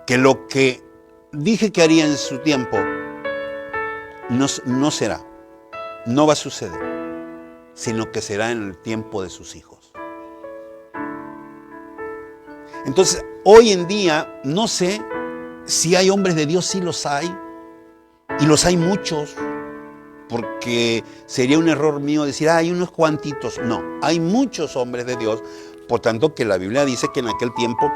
que lo que dije que haría en su tiempo no será, no va a suceder, sino que será en el tiempo de sus hijos. Entonces, hoy en día, no sé si hay hombres de Dios, sí los hay, y los hay muchos, porque sería un error mío decir, hay unos cuantitos. No, hay muchos hombres de Dios, por tanto que la Biblia dice que en aquel tiempo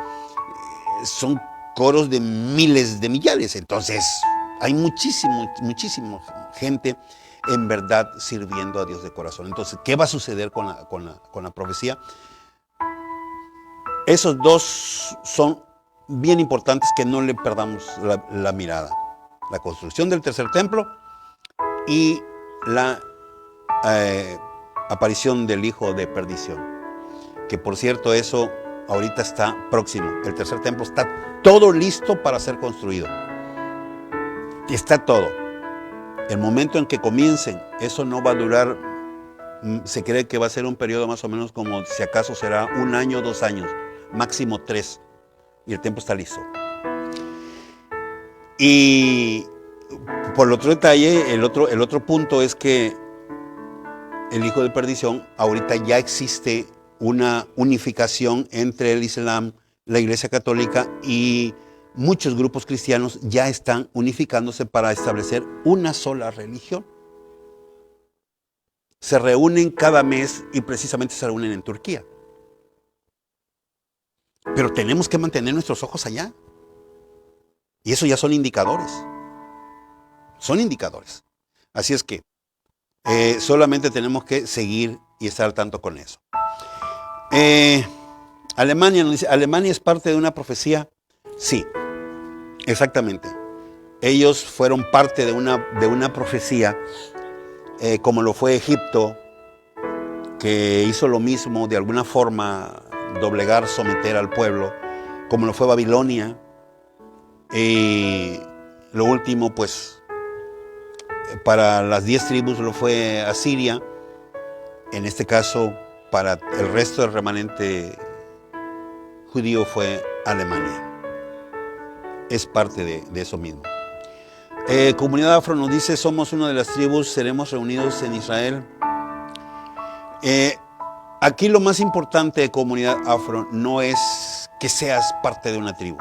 son coros de miles de millares. Entonces, hay muchísima gente en verdad sirviendo a Dios de corazón. Entonces, ¿qué va a suceder con la profecía? Esos dos son bien importantes que no le perdamos la mirada. La construcción del tercer templo y la aparición del hijo de perdición. Que por cierto, eso ahorita está próximo. El tercer templo está todo listo para ser construido. Está todo. El momento en que comiencen, eso no va a durar, se cree que va a ser un periodo más o menos como si acaso será 1 año, 2 años, máximo 3. Y el templo está listo. Y por el otro detalle, el otro punto es que el hijo de perdición, ahorita ya existe una unificación entre el Islam, la Iglesia Católica y muchos grupos cristianos ya están unificándose para establecer una sola religión. Se reúnen cada mes y precisamente se reúnen en Turquía. Pero tenemos que mantener nuestros ojos allá. Y eso ya son indicadores. Son indicadores. Así es que solamente tenemos que seguir y estar al tanto con eso. Alemania nos dice, ¿Alemania es parte de una profecía? Sí, exactamente. Ellos fueron parte de una profecía, como lo fue Egipto, que hizo lo mismo, de alguna forma, doblegar, someter al pueblo, como lo fue Babilonia. Y lo último, pues, para las 10 tribus lo fue Asiria. En este caso, para el resto del remanente judío fue Alemania. Es parte de eso mismo. Comunidad Afro nos dice, somos una de las tribus, seremos reunidos en Israel. Aquí lo más importante de Comunidad Afro no es que seas parte de una tribu.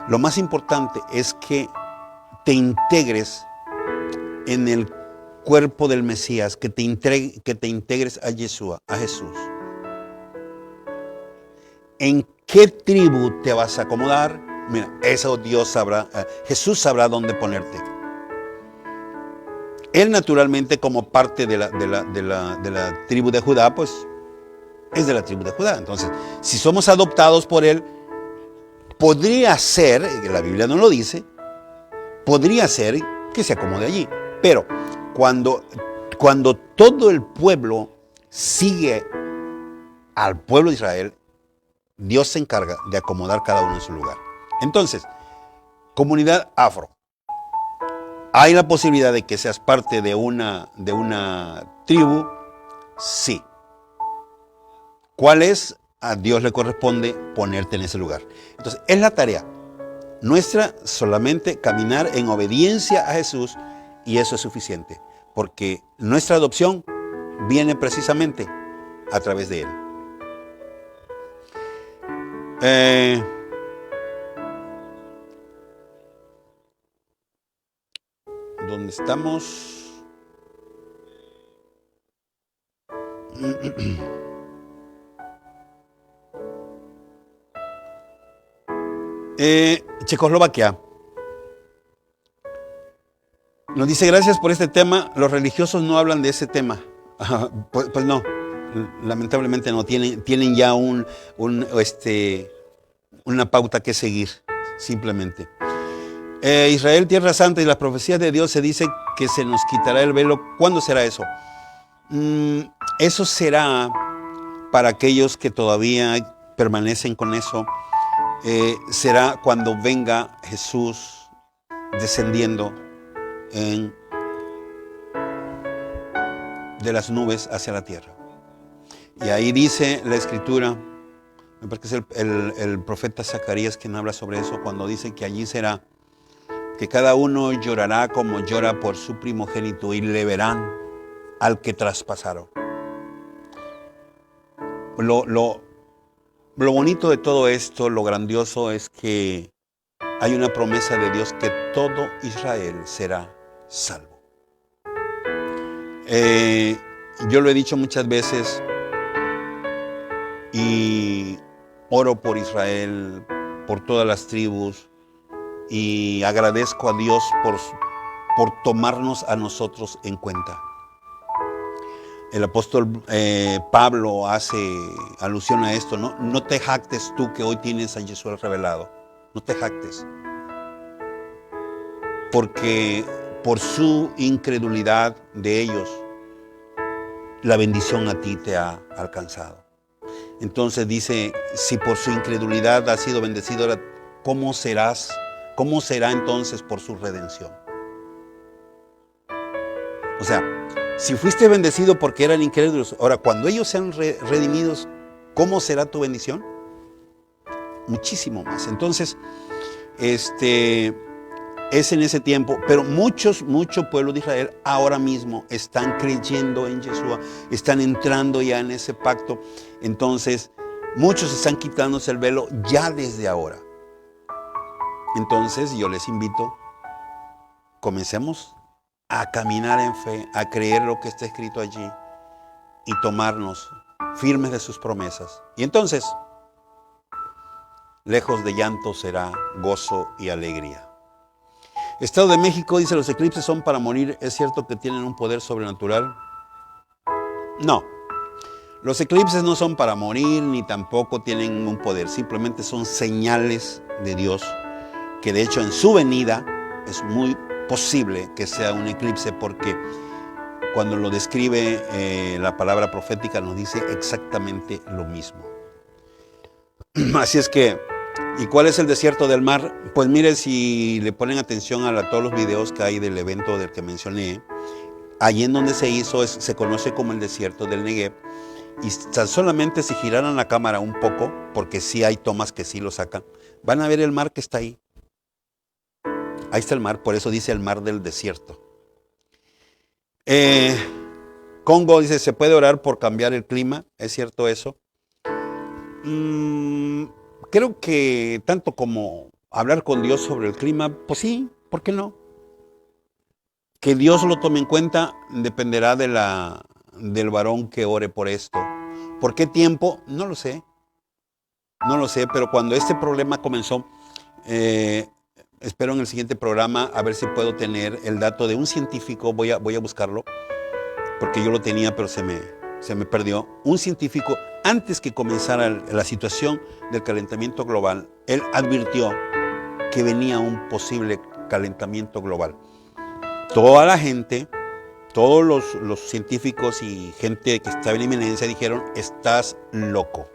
Lo más importante es que te integres en el cuerpo del Mesías, que te integres a Yeshua, a Jesús. ¿En qué tribu te vas a acomodar? Mira, eso Dios sabrá, Jesús sabrá dónde ponerte. Él naturalmente, como parte de la tribu de Judá, pues es de la tribu de Judá. Entonces, si somos adoptados por Él, podría ser, la Biblia no lo dice, podría ser que se acomode allí. Pero cuando todo el pueblo sigue al pueblo de Israel, Dios se encarga de acomodar cada uno en su lugar. Entonces, Comunidad Afro, ¿hay la posibilidad de que seas parte de una tribu? Sí. ¿Cuál es? A Dios le corresponde ponerte en ese lugar. Entonces, es la tarea nuestra solamente caminar en obediencia a Jesús, y eso es suficiente, porque nuestra adopción viene precisamente a través de Él. ¿Dónde estamos? Checoslovaquia. Nos dice, gracias por este tema. Los religiosos no hablan de ese tema. Pues no, lamentablemente no. Tienen ya una pauta que seguir, simplemente. Israel, Tierra Santa, y las profecías de Dios se dice que se nos quitará el velo. ¿Cuándo será eso? Eso será para aquellos que todavía permanecen con eso. Será cuando venga Jesús descendiendo de las nubes hacia la tierra. Y ahí dice la Escritura, me parece que es el profeta Zacarías quien habla sobre eso, cuando dice que allí será que cada uno llorará como llora por su primogénito, y le verán al que traspasaron. Lo bonito de todo esto, lo grandioso, es que hay una promesa de Dios que todo Israel será salvo. Yo lo he dicho muchas veces y oro por Israel, por todas las tribus, y agradezco a Dios por tomarnos a nosotros en cuenta. El apóstol Pablo hace alusión a esto, ¿no? No te jactes tú que hoy tienes a Jesús revelado. No te jactes. Porque por su incredulidad de ellos, la bendición a ti te ha alcanzado. Entonces dice, si por su incredulidad has sido bendecido, ¿cómo será entonces por su redención? O sea, si fuiste bendecido porque eran incrédulos, ahora cuando ellos sean redimidos, ¿cómo será tu bendición? Muchísimo más. Entonces, es en ese tiempo, pero mucho pueblo de Israel ahora mismo están creyendo en Yeshua, están entrando ya en ese pacto. Entonces, muchos están quitándose el velo ya desde ahora. Entonces, yo les invito, comencemos a caminar en fe, a creer lo que está escrito allí y tomarnos firmes de sus promesas. Y entonces, lejos de llanto será gozo y alegría. Estado de México dice, los eclipses son para morir. ¿Es cierto que tienen un poder sobrenatural? No. Los eclipses no son para morir, ni tampoco tienen un poder. Simplemente son señales de Dios, que de hecho en su venida es muy posible que sea un eclipse, porque cuando lo describe la palabra profética nos dice exactamente lo mismo. Así es que, ¿y cuál es el desierto del mar? Pues mire, si le ponen atención a todos los videos que hay del evento del que mencioné, allí en donde se hizo se conoce como el desierto del Negev, y tan solamente si giraran la cámara un poco, porque sí hay tomas que sí lo sacan, van a ver el mar que está ahí. Ahí está el mar, por eso dice el mar del desierto. Congo dice, ¿se puede orar por cambiar el clima? ¿Es cierto eso? Creo que tanto como hablar con Dios sobre el clima, pues sí, ¿por qué no? Que Dios lo tome en cuenta dependerá del varón que ore por esto. ¿Por qué tiempo? No lo sé. No lo sé, pero cuando este problema comenzó, espero en el siguiente programa a ver si puedo tener el dato de un científico, voy a buscarlo, porque yo lo tenía pero se me perdió. Un científico, antes que comenzara la situación del calentamiento global, él advirtió que venía un posible calentamiento global. Toda la gente, todos los científicos y gente que estaba en eminencia dijeron, estás loco.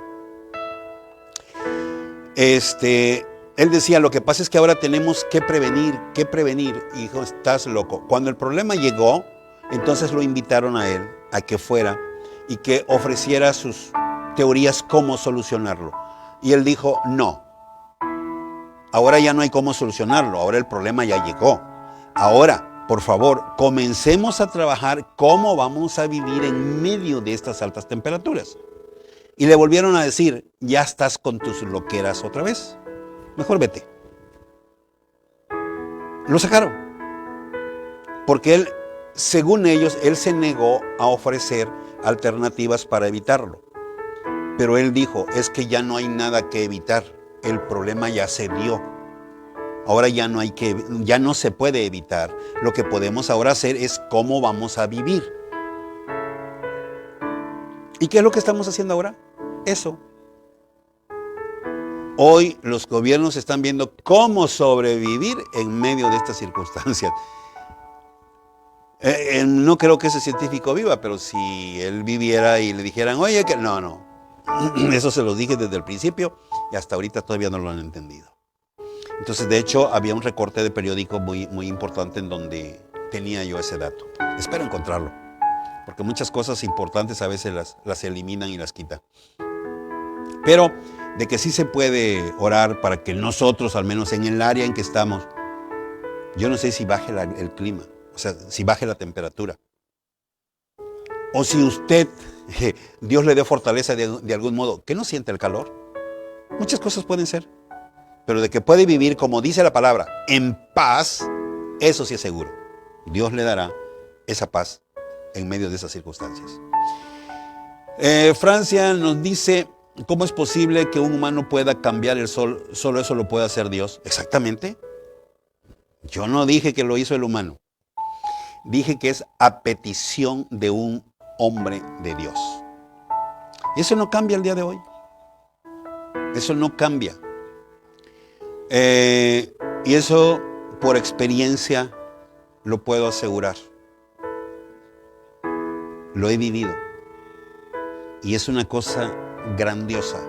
Él decía, lo que pasa es que ahora tenemos que prevenir. Y dijo, estás loco. Cuando el problema llegó, entonces lo invitaron a él, a que fuera y que ofreciera sus teorías cómo solucionarlo. Y él dijo, no. Ahora ya no hay cómo solucionarlo, ahora el problema ya llegó. Ahora, por favor, comencemos a trabajar cómo vamos a vivir en medio de estas altas temperaturas. Y le volvieron a decir, ya estás con tus loqueras otra vez. Mejor vete. Lo sacaron. Porque él, según ellos, él se negó a ofrecer alternativas para evitarlo. Pero él dijo, es que ya no hay nada que evitar. El problema ya se dio. Ahora ya no se puede evitar. Lo que podemos ahora hacer es cómo vamos a vivir. ¿Y qué es lo que estamos haciendo ahora? Eso. Hoy los gobiernos están viendo cómo sobrevivir en medio de estas circunstancias. No creo que ese científico viva, pero si él viviera y le dijeran, oye, que no. Eso se los dije desde el principio y hasta ahorita todavía no lo han entendido. Entonces, de hecho, había un recorte de periódico muy, muy importante en donde tenía yo ese dato. Espero encontrarlo, porque muchas cosas importantes a veces las eliminan y las quitan. Pero de que sí se puede orar para que nosotros, al menos en el área en que estamos, yo no sé si baje el clima, o sea, si baje la temperatura. O si usted, Dios le dé fortaleza de algún modo, que no siente el calor. Muchas cosas pueden ser. Pero de que puede vivir, como dice la palabra, en paz, eso sí es seguro. Dios le dará esa paz en medio de esas circunstancias. Francia nos dice, ¿cómo es posible que un humano pueda cambiar el sol? Solo eso lo puede hacer Dios. Exactamente. Yo no dije que lo hizo el humano. Dije que es a petición de un hombre de Dios. Y eso no cambia el día de hoy. Eso no cambia. Y eso por experiencia lo puedo asegurar. Lo he vivido. Y es una cosa grandiosa.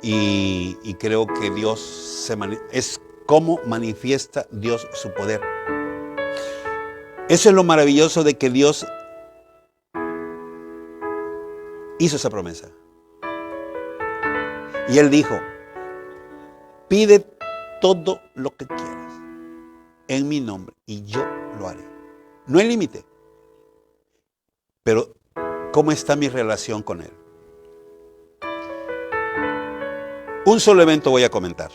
Y creo que Dios es como manifiesta Dios su poder. Eso es lo maravilloso de que Dios hizo esa promesa. Y Él dijo, pide todo lo que quieras en mi nombre y yo lo haré. No hay límite. Pero, ¿cómo está mi relación con Él? Un solo evento voy a comentar.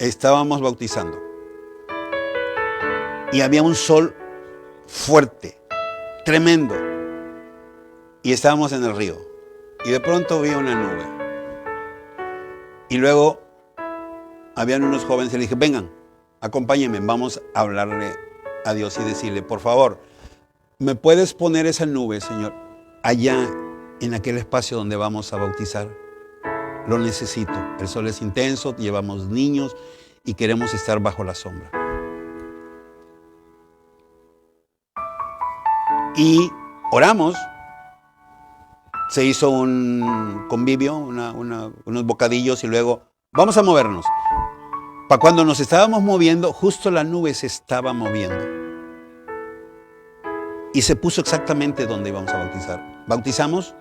Estábamos bautizando y había un sol fuerte, tremendo, y estábamos en el río. Y de pronto vi una nube. Y luego habían unos jóvenes y le dije, vengan, acompáñenme, vamos a hablarle a Dios y decirle, por favor, ¿me puedes poner esa nube, Señor, allá en aquel espacio donde vamos a bautizar? Lo necesito. El sol es intenso, llevamos niños y queremos estar bajo la sombra. Y oramos. Se hizo un convivio, unos bocadillos y luego vamos a movernos. Para cuando nos estábamos moviendo, justo la nube se estaba moviendo. Y se puso exactamente donde íbamos a bautizar. Bautizamos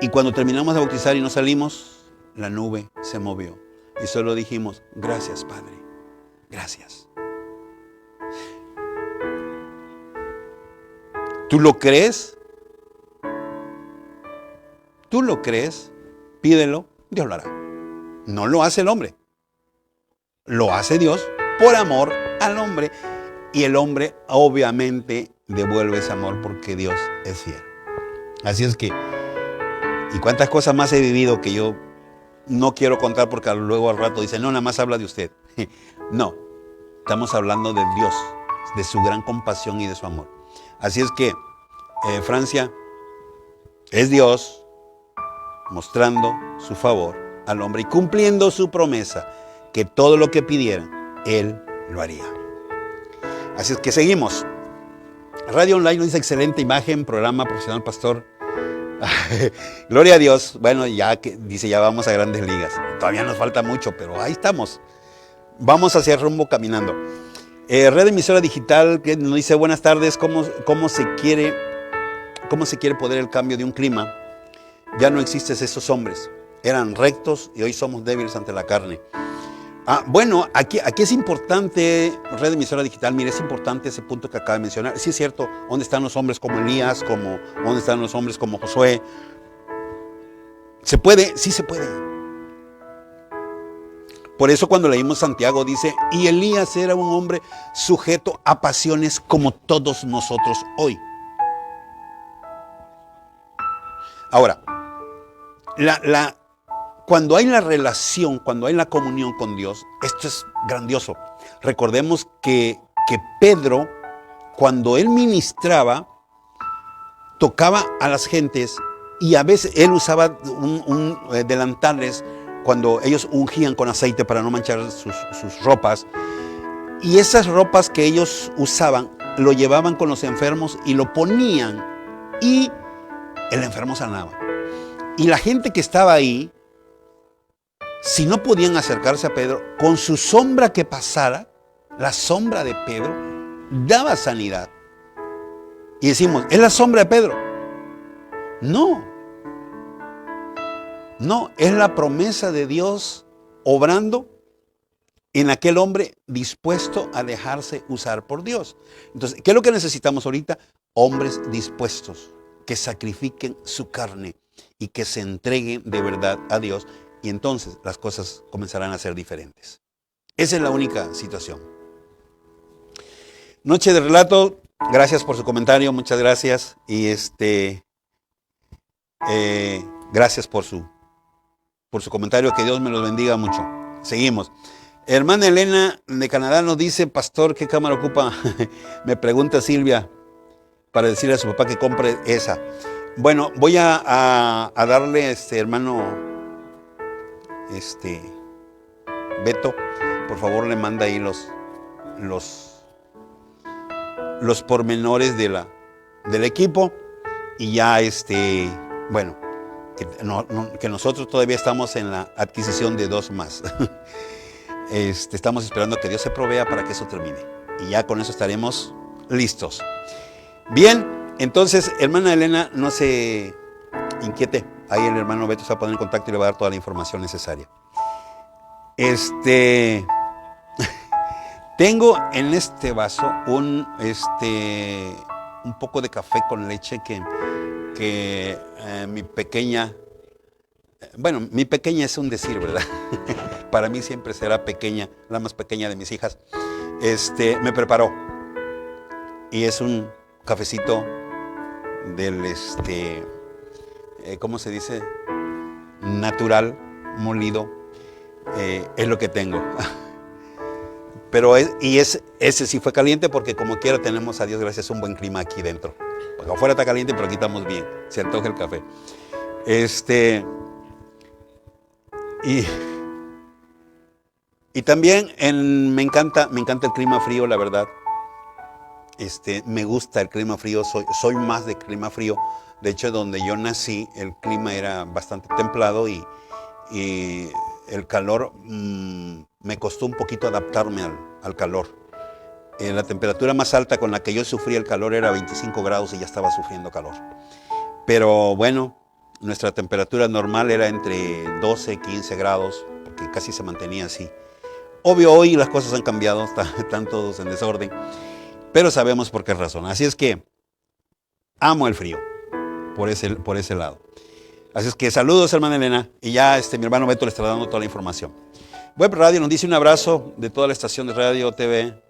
y cuando terminamos de bautizar y nos salimos, la nube se movió. Y solo dijimos, gracias Padre, gracias. ¿Tú lo crees? ¿Tú lo crees? Pídelo, Dios lo hará. No lo hace el hombre. Lo hace Dios por amor al hombre. Y el hombre obviamente devuelve ese amor porque Dios es fiel. Así es que, y cuántas cosas más he vivido que yo no quiero contar porque luego al rato dicen, no, nada más habla de usted. No, estamos hablando de Dios, de su gran compasión y de su amor. Así es que Francia es Dios mostrando su favor al hombre y cumpliendo su promesa, que todo lo que pidieran, Él lo haría. Así es que seguimos. Radio Online nos dice excelente imagen, programa profesional pastor. Gloria a Dios. Bueno, ya que dice, ya vamos a grandes ligas. Todavía nos falta mucho, pero ahí estamos. Vamos hacia el rumbo caminando. Red Emisora Digital que nos dice buenas tardes. ¿Cómo se quiere poder el cambio de un clima? Ya no existen esos hombres. Eran rectos y hoy somos débiles ante la carne. Bueno, aquí es importante, Red Emisora Digital, mire, es importante ese punto que acaba de mencionar. Sí es cierto, ¿dónde están los hombres como Elías? ¿Dónde están los hombres como Josué? ¿Se puede? Sí se puede. Por eso cuando leímos Santiago dice, y Elías era un hombre sujeto a pasiones como todos nosotros hoy. Ahora, cuando hay la relación, cuando hay la comunión con Dios, esto es grandioso. Recordemos que Pedro, cuando él ministraba, tocaba a las gentes y a veces él usaba delantales cuando ellos ungían con aceite para no manchar sus ropas. Y esas ropas que ellos usaban, lo llevaban con los enfermos y lo ponían y el enfermo sanaba. Y la gente que estaba ahí, si no podían acercarse a Pedro, con su sombra que pasara, la sombra de Pedro, daba sanidad. Y decimos, ¿es la sombra de Pedro? No. No, es la promesa de Dios obrando en aquel hombre dispuesto a dejarse usar por Dios. Entonces, ¿qué es lo que necesitamos ahorita? Hombres dispuestos que sacrifiquen su carne y que se entreguen de verdad a Dios. Y entonces las cosas comenzarán a ser diferentes. Esa es la única situación. Noche de relato, gracias por su comentario, muchas gracias. Y gracias por su comentario, que Dios me los bendiga mucho. Seguimos. Hermana Elena de Canadá nos dice, pastor, ¿qué cámara ocupa? Me pregunta Silvia para decirle a su papá que compre esa. Bueno, voy a darle, hermano Beto, por favor le manda ahí los pormenores del equipo y ya bueno, que nosotros todavía estamos en la adquisición de 2 más. Estamos esperando que Dios se provea para que eso termine y ya con eso estaremos listos. Bien, entonces, hermana Elena, no se inquiete. Ahí el hermano Beto se va a poner en contacto y le va a dar toda la información necesaria. Tengo en este vaso un poco de café con leche que mi pequeña es un decir, ¿verdad? Para mí siempre será pequeña, la más pequeña de mis hijas. Me preparó. Y es un cafecito del ¿cómo se dice? Natural, molido. Es lo que tengo. Pero ese sí fue caliente porque como quiera tenemos, a Dios gracias, un buen clima aquí dentro. Porque afuera está caliente, pero aquí estamos bien. Se antoja el café. Y también me encanta el clima frío, la verdad. Me gusta el clima frío, soy más de clima frío. De hecho, donde yo nací, el clima era bastante templado y el calor me costó un poquito adaptarme al calor. La temperatura más alta con la que yo sufrí el calor era 25 grados y ya estaba sufriendo calor. Pero bueno, nuestra temperatura normal era entre 12 y 15 grados, porque casi se mantenía así. Obvio, hoy las cosas han cambiado, están todos en desorden, pero sabemos por qué razón. Así es que amo el frío, por ese lado. Así es que saludos, hermana Elena, y ya mi hermano Beto le está dando toda la información. Web Radio nos dice un abrazo de toda la estación de radio, TV.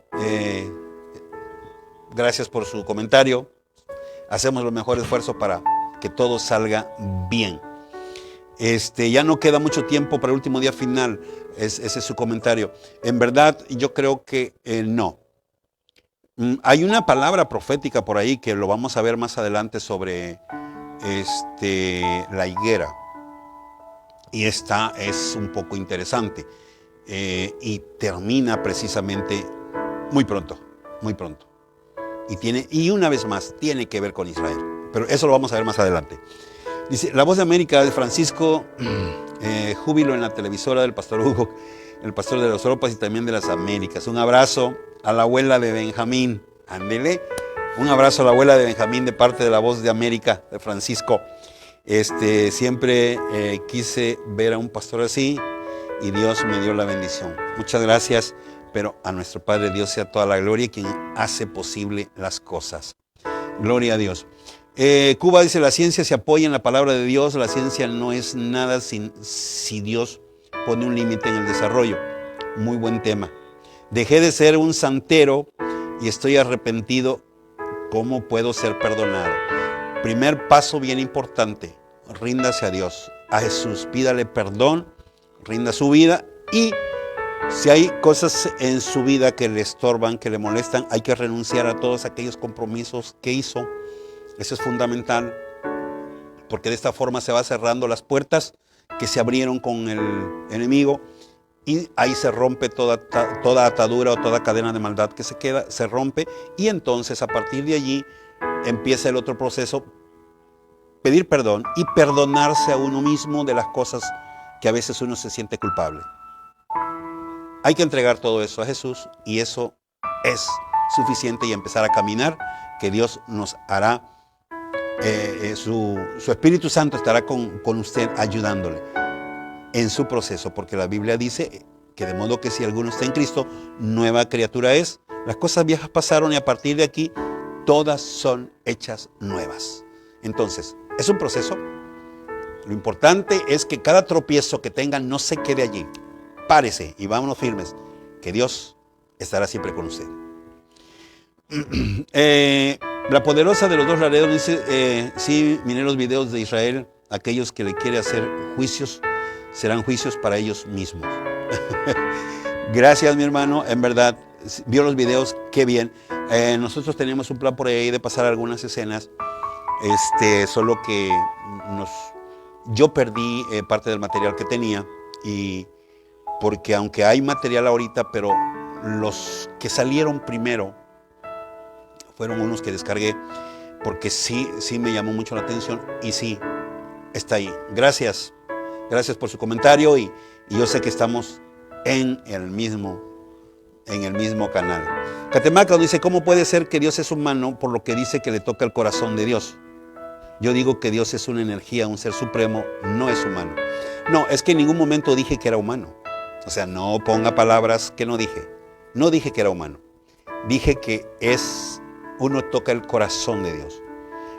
Gracias por su comentario. Hacemos el mejor esfuerzo para que todo salga bien. Ya no queda mucho tiempo para el último día final. Ese es su comentario. En verdad, yo creo que no. Hay una palabra profética por ahí que lo vamos a ver más adelante sobre la higuera. Y esta es un poco interesante. Y termina precisamente muy pronto. Y una vez más, tiene que ver con Israel. Pero eso lo vamos a ver más adelante. Dice, La Voz de América de Francisco, júbilo en la televisora del pastor Hugo, el pastor de las Europas y también de las Américas. Un abrazo a la abuela de Benjamín. Ándele. Un abrazo a la abuela de Benjamín de parte de La Voz de América de Francisco. Siempre quise ver a un pastor así y Dios me dio la bendición. Muchas gracias, pero a nuestro Padre Dios sea toda la gloria, quien hace posible las cosas. Gloria a Dios. Cuba dice, la ciencia se apoya en la palabra de Dios, la ciencia no es nada si Dios pone un límite en el desarrollo. Muy buen tema. Dejé de ser un santero y estoy arrepentido. ¿Cómo puedo ser perdonado? Primer paso bien importante, ríndase a Dios, a Jesús, pídale perdón, rinda su vida y si hay cosas en su vida que le estorban, que le molestan, hay que renunciar a todos aquellos compromisos que hizo. Eso es fundamental, porque de esta forma se va cerrando las puertas que se abrieron con el enemigo y ahí se rompe toda atadura o toda cadena de maldad que se queda, se rompe y entonces a partir de allí empieza el otro proceso, pedir perdón y perdonarse a uno mismo de las cosas que a veces uno se siente culpable. Hay que entregar todo eso a Jesús y eso es suficiente y empezar a caminar, que Dios nos hará, su Espíritu Santo estará con usted ayudándole en su proceso, porque la Biblia dice que de modo que si alguno está en Cristo, nueva criatura es. Las cosas viejas pasaron y a partir de aquí todas son hechas nuevas. Entonces, es un proceso. Lo importante es que cada tropiezo que tengan no se quede allí. Párese y vámonos firmes, que Dios estará siempre con usted. La poderosa de los dos Laredos dice, sí, miré los videos de Israel, aquellos que le quiere hacer juicios, serán juicios para ellos mismos. Gracias, mi hermano, en verdad, vio los videos, qué bien. Nosotros teníamos un plan por ahí de pasar algunas escenas, solo que yo perdí parte del material que tenía, y porque aunque hay material ahorita, pero los que salieron primero fueron unos que descargué, porque sí me llamó mucho la atención y sí, está ahí. Gracias por su comentario y yo sé que estamos en el mismo canal. Catemaca dice, ¿cómo puede ser que Dios es humano por lo que dice que le toca el corazón de Dios? Yo digo que Dios es una energía, un ser supremo, no es humano. No, es que en ningún momento dije que era humano. O sea, no ponga palabras que no dije. No dije que era humano. Dije que uno toca el corazón de Dios.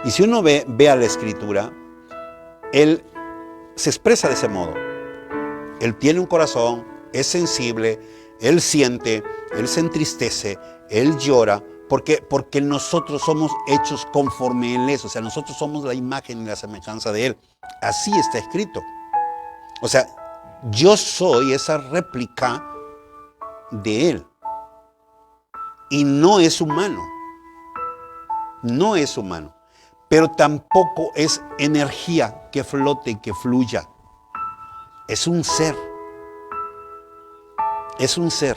Y si uno ve a la Escritura, Él se expresa de ese modo. Él tiene un corazón, es sensible, Él siente, Él se entristece, Él llora, porque nosotros somos hechos conforme Él es. O sea, nosotros somos la imagen y la semejanza de Él. Así está escrito. O sea, yo soy esa réplica de Él. Y no es humano. No es humano. Pero tampoco es energía que flote, que fluya. Es un ser. Es un ser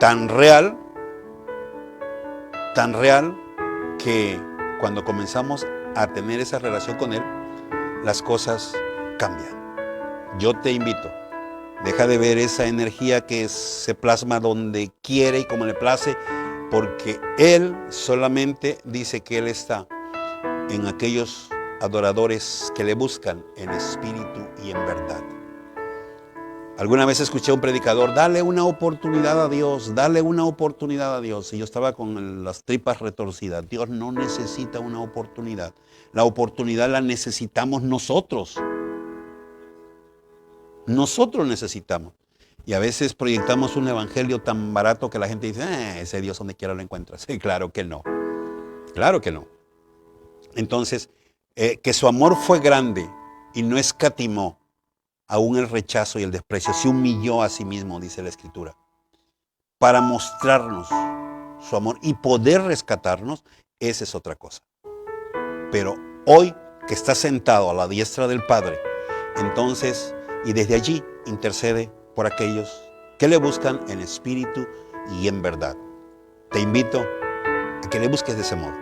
tan real que cuando comenzamos a tener esa relación con Él, las cosas cambian. Yo te invito, deja de ver esa energía que se plasma donde quiere y como le place, porque Él solamente dice que Él está en aquellos adoradores que le buscan en espíritu y en verdad. Alguna vez escuché a un predicador, dale una oportunidad a Dios, dale una oportunidad a Dios. Y yo estaba con las tripas retorcidas. Dios no necesita una oportunidad. La oportunidad la necesitamos nosotros. Nosotros necesitamos. Y a veces proyectamos un evangelio tan barato que la gente dice, ese Dios donde quiera lo encuentras. Sí, claro que no. Claro que no. Entonces, que su amor fue grande y no escatimó aún el rechazo y el desprecio, se humilló a sí mismo, dice la Escritura, para mostrarnos su amor y poder rescatarnos, esa es otra cosa. Pero hoy que está sentado a la diestra del Padre, entonces, y desde allí intercede por aquellos que le buscan en espíritu y en verdad. Te invito a que le busques de ese modo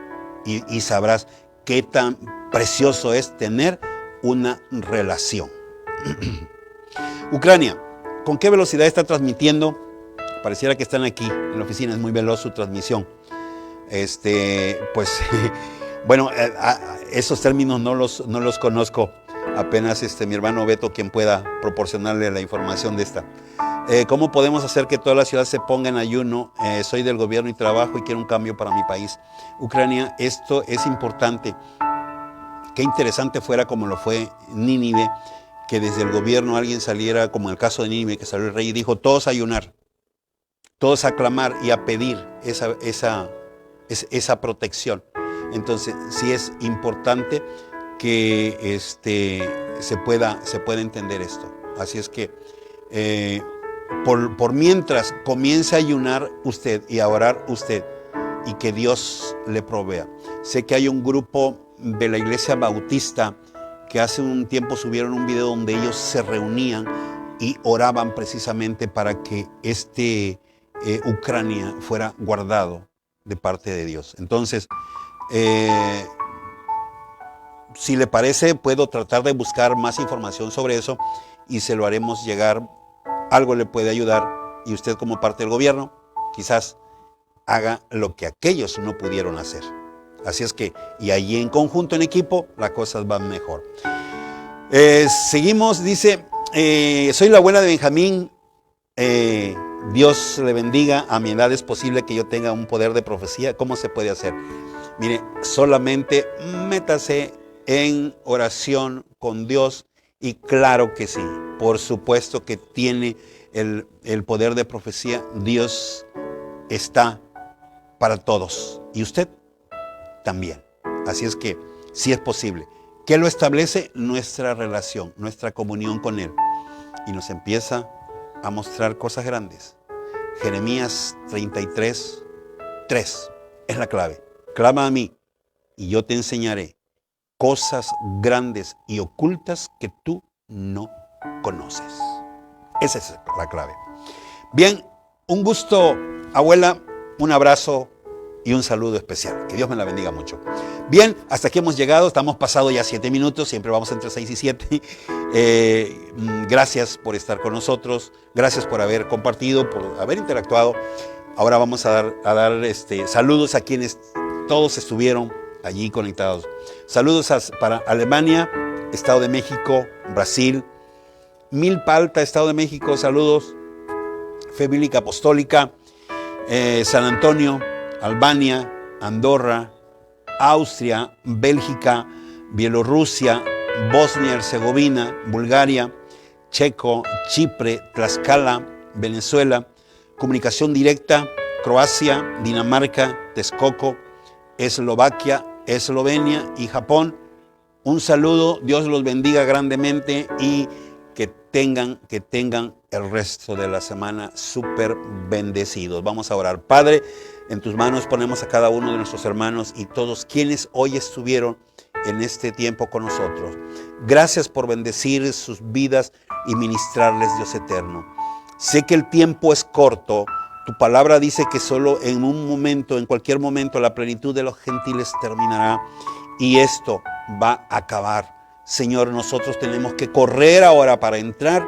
y sabrás qué tan precioso es tener una relación. Ucrania, ¿con qué velocidad está transmitiendo? Pareciera que están aquí en la oficina, es muy veloz su transmisión. Pues, bueno, esos términos no los conozco. Apenas mi hermano Beto, quien pueda proporcionarle la información de esta. ¿Cómo podemos hacer que toda la ciudad se ponga en ayuno? Soy del gobierno y trabajo y quiero un cambio para mi país. Ucrania, esto es importante. Qué interesante fuera como lo fue Nínive, que desde el gobierno alguien saliera, como en el caso de Nínive, que salió el rey y dijo, todos a ayunar, todos a clamar y a pedir esa protección. Entonces, sí es importante que se pueda entender esto. Así es que, por mientras comience a ayunar usted y a orar usted, y que Dios le provea. Sé que hay un grupo de la Iglesia Bautista que hace un tiempo subieron un video donde ellos se reunían y oraban precisamente para que Ucrania fuera guardado de parte de Dios. Entonces, si le parece, puedo tratar de buscar más información sobre eso y se lo haremos llegar. Algo le puede ayudar y usted, como parte del gobierno, quizás haga lo que aquellos no pudieron hacer. Así es que, y allí en conjunto, en equipo, las cosas van mejor. Seguimos, dice, soy la abuela de Benjamín. Dios le bendiga. A mi edad es posible que yo tenga un poder de profecía. ¿Cómo se puede hacer? Mire, solamente métase en oración con Dios y claro que sí, por supuesto que tiene el poder de profecía. Dios está para todos y usted también. Así es que sí es posible. ¿Qué lo establece? Nuestra relación, nuestra comunión con Él. Y nos empieza a mostrar cosas grandes. Jeremías 33:3 es la clave. Clama a mí y yo te enseñaré cosas grandes y ocultas que tú no conoces. Esa es la clave. Bien, un gusto, abuela, un abrazo y un saludo especial. Que Dios me la bendiga mucho. Bien, hasta aquí hemos llegado. Estamos pasado ya 7 minutos. Siempre vamos entre 6 y 7. Gracias por estar con nosotros. Gracias por haber compartido, por haber interactuado. Ahora vamos a dar saludos a quienes todos estuvieron allí conectados. Saludos para Alemania, Estado de México, Brasil, Milpa Alta, Estado de México. Saludos. Fe Bíblica Apostólica, San Antonio, Albania, Andorra, Austria, Bélgica, Bielorrusia, Bosnia y Herzegovina, Bulgaria, Checo, Chipre, Tlaxcala, Venezuela, Comunicación Directa, Croacia, Dinamarca, Texcoco, Eslovaquia, Eslovenia y Japón. Un saludo, Dios los bendiga grandemente y que tengan el resto de la semana súper bendecidos. Vamos a orar. Padre, en tus manos ponemos a cada uno de nuestros hermanos y todos quienes hoy estuvieron en este tiempo con nosotros. Gracias por bendecir sus vidas y ministrarles, Dios eterno. Sé que el tiempo es corto. Tu palabra dice que solo en un momento, en cualquier momento, la plenitud de los gentiles terminará y esto va a acabar. Señor, nosotros tenemos que correr ahora para entrar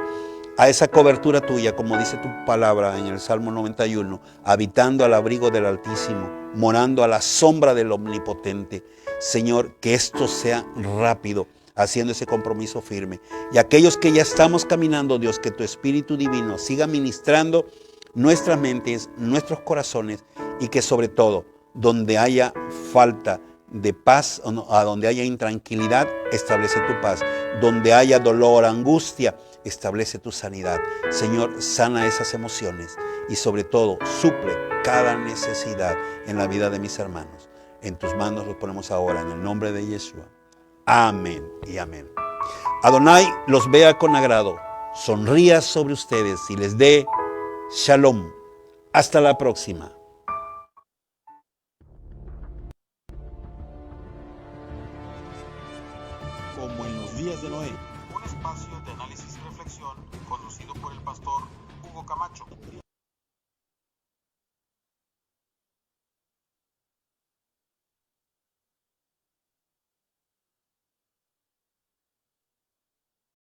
a esa cobertura tuya, como dice tu palabra en el Salmo 91, habitando al abrigo del Altísimo, morando a la sombra del Omnipotente. Señor, que esto sea rápido. haciendo ese compromiso firme. Y aquellos que ya estamos caminando, Dios, que tu Espíritu Divino siga ministrando nuestras mentes, nuestros corazones, y que sobre todo, donde haya falta de paz, a donde haya intranquilidad, establece tu paz. Donde haya dolor, angustia, establece tu sanidad. Señor, sana esas emociones y sobre todo, suple cada necesidad en la vida de mis hermanos. En tus manos los ponemos ahora, en el nombre de Yeshua. Amén y amén. Adonai los vea con agrado, sonría sobre ustedes y les dé shalom. Hasta la próxima.